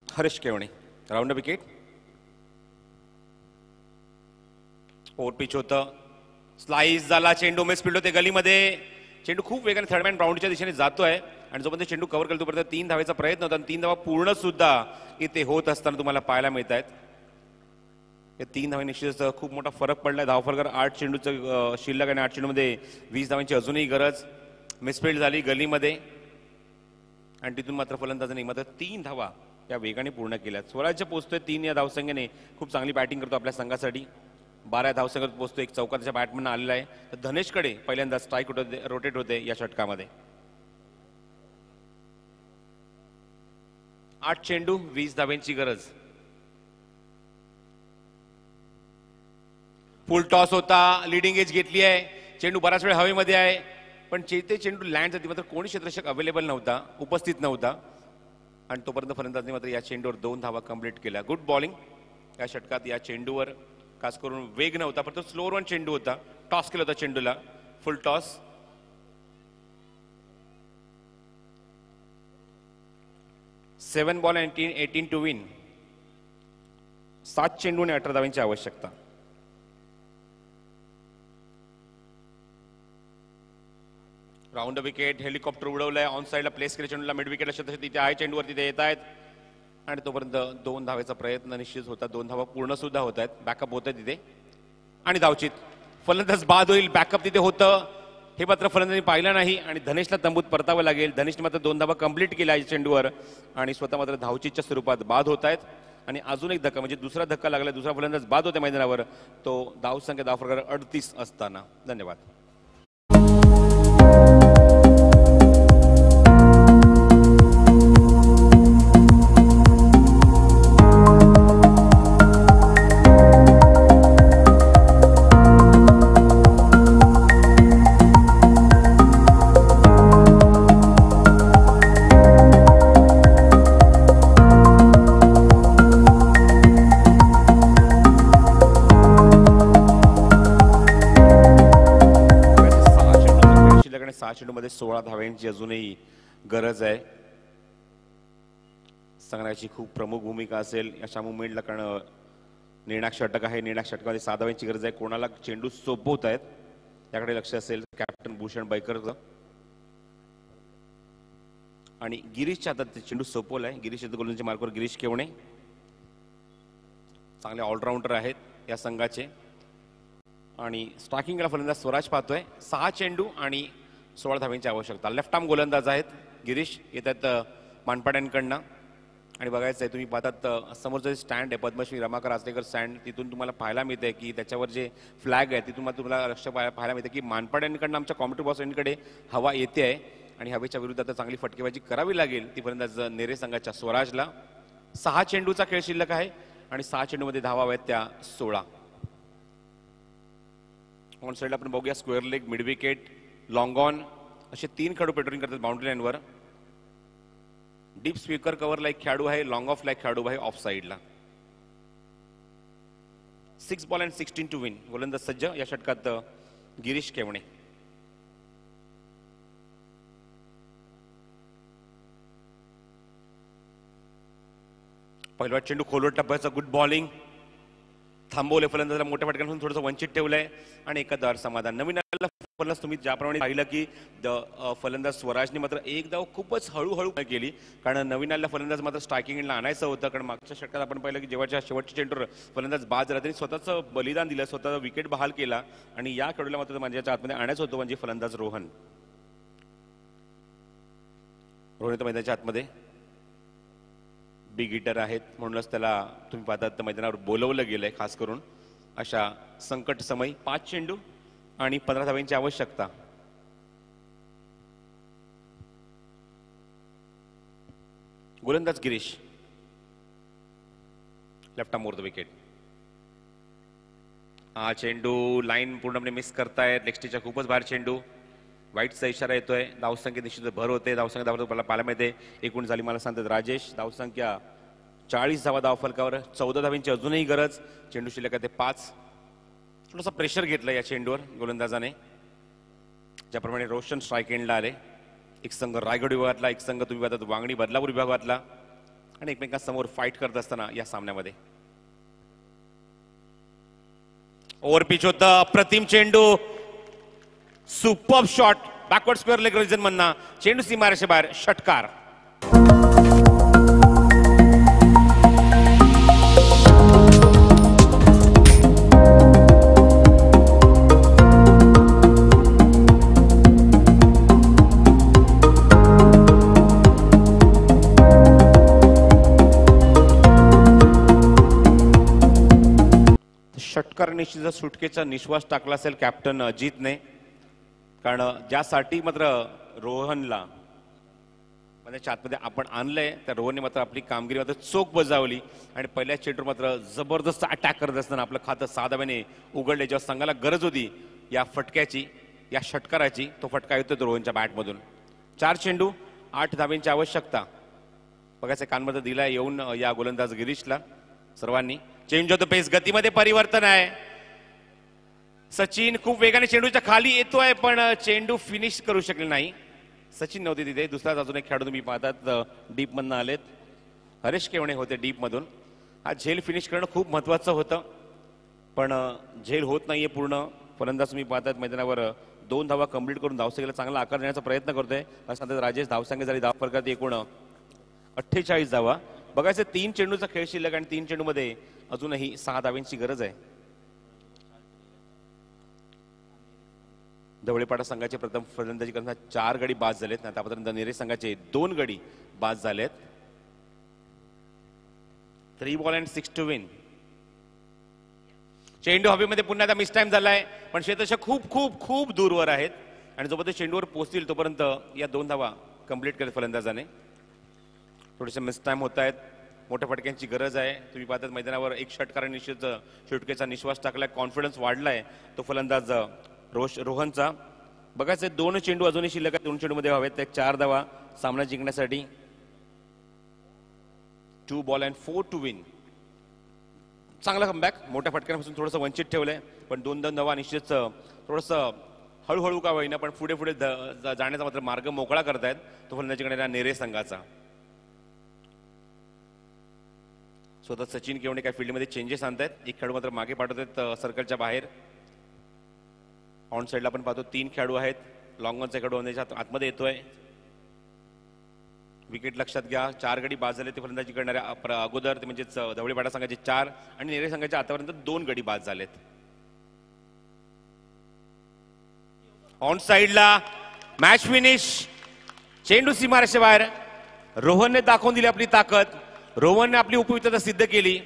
Haresh Kevane round wicket. Over pitch होतं. स्लाइस झाला. चेंडू मिस फील्ड होते गलीमध्ये. चेंडू खूप वेगाने थर्ड मॅन बाउंड्रीच्या दिशेने जातोय आणि जोपर्यंत चेंडू कव्हर केला तोपर्यंत 3 धावेचा प्रयत्न होता आणि 3 धावा पूर्ण सुद्धा इथे होत असताना तुम्हाला पाहायला मिळत आहेत. या 3 धावे निश्चितच खूप मोठा फरक पडलाय. धावफरकार 8 चेंडूचं शिल्लक आणि 8 चेंडूमध्ये 20 धावांची अजूनही गरज. मिसफील्ड झाली गलीमध्ये आणि तिथून मात्र फलंदाजांनी मात्र 3 धावा या वेगाने पूर्ण केल्या. स्वराज्य पोहोचतोय 3 या धावसंख्येने. खूप चांगली बॅटिंग करतो आपल्या संघासाठी. 12 धावसंख्येत पोहोचतो. एक चौकाच्या बॅटमॅन आलेला आहे. तर धनेशकडे पहिल्यांदा स्ट्राईक रोटेट होते या षटकामध्ये. 8 चेंडू 20 धावांची गरज. फुल टॉस होता. लिडिंग एज घेतली आहे. चेंडू बराच वेळ हवेमध्ये आहे पण ते चेंडू लँड झाली मात्र कोणी क्षेत्ररक्षक अवेलेबल नव्हता, उपस्थित नव्हता आणि तोपर्यंत फलंदाजांनी मात्र या चेंडूवर 2 धावा कंप्लीट केल्या. गुड बॉलिंग या षटकात. या चेंडूवर खास करून वेग नव्हता पण तो स्लोअर वन चेंडू होता. टॉस केला होता चेंडूला. Full toss. 7 ball 18 to win. 7 चेंडू आणि 18 धावांची आवश्यकता. Round wicket. हेलिकॉप्टर उडवलंय. ऑन साईडला प्लेस केले चेंडूला. मिड विकेटला क्षेत्र तिथे आहे. चेंडूवर तिथे येत आहेत आणि तोपर्यंत 2 धावेचा प्रयत्न निश्चित होता. 2 धावा पूर्ण सुद्धा होत आहेत. बॅकअप होत आहे तिथे आणि धावचित. फलंदाज बाद होईल. बॅकअप तिथे होतं हे मात्र फलंदाजांनी पाहिलं नाही आणि धनेशला तंबूत परतावं लागेल. धनेशने मात्र 2 धावा कंप्लीट केल्या चेंडूवर आणि स्वतः मात्र धावचितच्या स्वरूपात बाद होत आहेत. आणि अजून एक धक्का म्हणजे दुसरा धक्का लागला. दुसरा फलंदाज बाद होत्या मैदानावर. तो धावसंख्या धावफरकार 38 असताना. धन्यवाद. चेंडूमध्ये 16 धाव्यांची अजूनही गरज आहे. संघाची खूप प्रमुख भूमिका असेल अशा मुवमेंटला कारण निर्णायक षटक आहे. निर्णायक षटकामध्ये 6 धाव्यांची गरज आहे. कोणाला चेंडू सोपवत आहेत याकडे लक्ष असेल कॅप्टन भूषण बैकरचं. आणि गिरीशच्या हातात चेंडू सोपवलाय. गिरीश गोलंदाजी मार्कवर गिरीश केवणे चांगले ऑलराऊंडर आहेत या संघाचे. आणि स्ट्रायकिंगला फलंदाज स्वराज पाहतोय. 6 चेंडू आणि 16 धाव्यांची आवश्यकता. लेफ्ट आर्म गोलंदाज आहेत गिरीश. येतात मानपाड्यांकडनं आणि बघायचं आहे तुम्ही पाहतात समोरचं जे स्टँड आहे पद्मश्री रमाकांत आचरेकर स्टँड तिथून तुम्हाला पाहायला मिळते की त्याच्यावर जे फ्लॅग आहे तिथून तुम्हाला लक्ष पाहायला मिळते की मानपाड्यांकडनं आमच्या कॉमेंट्री बॉक्स एंडकडे हवा येते आहे आणि हवेच्या विरुद्ध चांगली फटकेबाजी करावी लागेल ती फलंदाज नेरे संघाच्या स्वराजला. 6 चेंडूचा खेळ शिल्लक आहे आणि 6 चेंडूमध्ये धावा आहेत त्या 16. ऑन साईडला आपण बघूया square leg mid wicket long on असे 3 खेळाडू पेट्रोलिंग करतात बाउंड्री लाईनवर. डीप स्पीकर कव्हरला एक खेळाडू आहे, लॉंग ऑफला एक खेळाडू आहे ऑफ साईडला. 6 बॉल अँड 16 टू विन. गोलंदाज सज्ज. या षटकात गिरीश केवणे. पहिला चेंडू खोलवर टप्प्याचा गुड बॉलिंग. थांबवले फलंदाजाला मोठ्या फटक्यापासून थोडंसं वंचित ठेवलंय आणि एकादार समाधान. नवीन फलंदाज तुम्ही ज्याप्रमाणे पाहिलं की फलंदाज स्वराजने मात्र एक धाव खूपच हळूहळू केली, कारण नवीन आलेला फलंदाज मात्र स्ट्रायकिंगला आणायचं होतं. कारण मागच्या षटकात आपण पाहिलं की जेव्हाच्या शेवटच्या चेंडूवर फलंदाज बाद झाला त्यांनी स्वतःचं बलिदान दिलं, स्वतःचा विकेट बहाल केला आणि या खेळाडूला मात्र माझ्याच्या आतमध्ये आणायचं होतं, म्हणजे फलंदाज रोहन. रोहन तर मैदानाच्या आतमध्ये बिग हिटर आहेत, म्हणूनच त्याला तुम्ही पाहतात मैदानावर बोलवलं गेलंय खास करून अशा संकट समय. 5 चेंडू आणि 15 धावांची आवश्यकता. गोलंदाज Girish. Left arm over the wicket. हा चेंडू लाईन पूर्णपणे मिस करतायत. लेगस्टीच्या खूपच बाहेर चेंडू. वाईटचा इशारा येतोय. धावसंख्येत निश्चित भर होते. धावसंख्या धावतो पाहायला मिळते. एकूण झाली मला सांगतात राजेश धावसंख्या 40 धावा धाव फलकावर. 14 धावांची अजूनही गरज. चेंडू शिल्लक आहे ते 5. थोडासा प्रेशर घेतला या चेंडूवर गोलंदाजाने. ज्याप्रमाणे रोशन स्ट्राईक एंडला आले. एक संघ रायगड विभागातला, एक संघ तुम्ही पाहतात वांगणी बदलापूर विभागातला, आणि एकमेकांसमोर फाईट करत असताना या सामन्यामध्ये ओव्हर पिच होतं. अप्रतिम चेंडू. Super shot. Backward square leg region म्हणणं. चेंडू सीमारेषे बाहेर. षटकार. षटकार निश्चित सुटकेचा निश्वास टाकला असेल कॅप्टन अजितने, कारण ज्यासाठी मात्र रोहनला म्हणजे आतमध्ये आपण आणलंय त्या रोहनने मात्र आपली कामगिरी मात्र चोख बजावली आणि पहिल्या चेंडूवर मात्र जबरदस्त अटॅक करत असताना आपलं खातं 6 धाव्याने उघडले. जेव्हा संघाला गरज होती या फटक्याची, या षटकाराची, तो फटका येतोय रोहनच्या बॅटमधून. 4 चेंडू 8 धाव्यांची आवश्यकता. बघायचं कानमध्ये दिलाय येऊन या गोलंदाज गिरीशला सर्वांनी. चेंज होतो पेस. गतीमध्ये परिवर्तन आहे. सचिन खूप वेगाने चेंडूच्या खाली येतोय पण चेंडू फिनिश करू शकले नाही. सचिन नव्हते तिथे. दुसराच अजून एक खेळाडू तुम्ही पाहतात डीप मधून आलेत. हरेश केवणे होते डीप मधून. हा झेल फिनिश करणं खूप महत्वाचं होतं पण झेल होत नाहीये पूर्ण. फलंदाज तुम्ही पाहतात मैदानावर 2 धावा कंप्लीट करून धावसंख्येला चांगला आकार देण्याचा प्रयत्न करतोय. असं राजेश धावसंख्या झाली धाव फरकात एकूण 48 धावा. बघायचं 3 चेंडूचा खेळ शिल्लक आणि 3 चेंडूमध्ये अजूनही 6 धाव्यांची गरज आहे. ढवळेपाडा संघाचे प्रथम फलंदाजी करताना 4 गडी बाद झालेत. आतापर्यंत नेरे संघाचे 2 गडी बाद झालेत. 3 बॉल अँड 6 टू विन. चेंडू हवेमध्ये पुन्हा मिस टाइम झालाय पण क्षेत्ररक्षक खूप खूप खूप दूरवर आहेत आणि जोपर्यंत चेंडूवर पोहोचतील तोपर्यंत या 2 धावा कंप्लीट केल्या फलंदाजाने. थोडेसे मिस टाइम होत आहेत. मोठ्या फटक्यांची गरज आहे. तुम्ही पाहतात मैदानावर एक षटकार निश्चित षटकेचा निश्वास टाकलाय. कॉन्फिडन्स वाढलाय तो फलंदाज रोहनचा. बघायचे 2 चेंडू अजूनही शिल्लक आहेत. 2 चेंडूमध्ये हवेत 4 धावा सामना जिंकण्यासाठी. 2 बॉल अँड 4 टू विन. चांगला कमबॅक. मोठ्या फटक्यांपासून थोडंसं वंचित ठेवलंय पण 2 धावा निश्चित थोडंसं हळूहळू का होईना पण पुढे पुढे जाण्याचा मात्र मार्ग मोकळा करतायत तो फलंदाजी करणाऱ्या नेरे संघाचा. स्वतः सचिन केवणे काय फील्डमध्ये चेंजेस आणतायत. एक खेळाडू मात्र मागे पाठवतात सर्कलच्या बाहेर. ऑन साईडला आपण पाहतो 3 खेळाडू आहेत. लॉंग ऑनचा खेळाडू आतमध्ये येतोय. विकेट लक्षात घ्या. 4 गडी बाद झाले ते फलंदाजी करणाऱ्या अगोदर ते म्हणजेच ढवळेपाडा संघाचे 4 आणि नेरे संघाच्या आतापर्यंत 2 गडी बाद झालेत. ऑन साईडला मॅच फिनिश. चेंडू सीमारेषे बाहेर. रोहनने दाखवून दिली आपली ताकद. रोहनने आपली उपयुक्तता सिद्ध केली.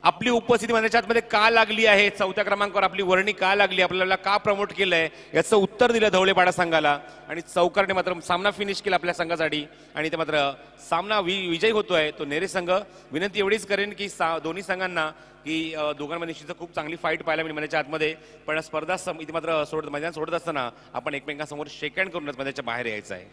आपली उपस्थिती मैदानाच्या आतमध्ये का लागली आहे, चौथ्या क्रमांकावर आपली वर्णी का लागली, आपल्याला का प्रमोट केलंय याचं उत्तर दिलं धवळेपाडा संघाला. आणि चौकारने मात्र सामना फिनिश केला आपल्या संघासाठी आणि ते मात्र सामना विजयी होतोय तो नेरे संघ. विनंती एवढीच करेन की दोन्ही संघांना की दोघांमध्ये निश्चित खूप चांगली फाईट पाहायला मिळेल मैदानाच्या आतमध्ये. पण स्पर्धा इथे मात्र मैदान सोडत असताना आपण एकमेकांसमोर शेक हँड करूनच मैदानाच्या बाहेर यायचं आहे.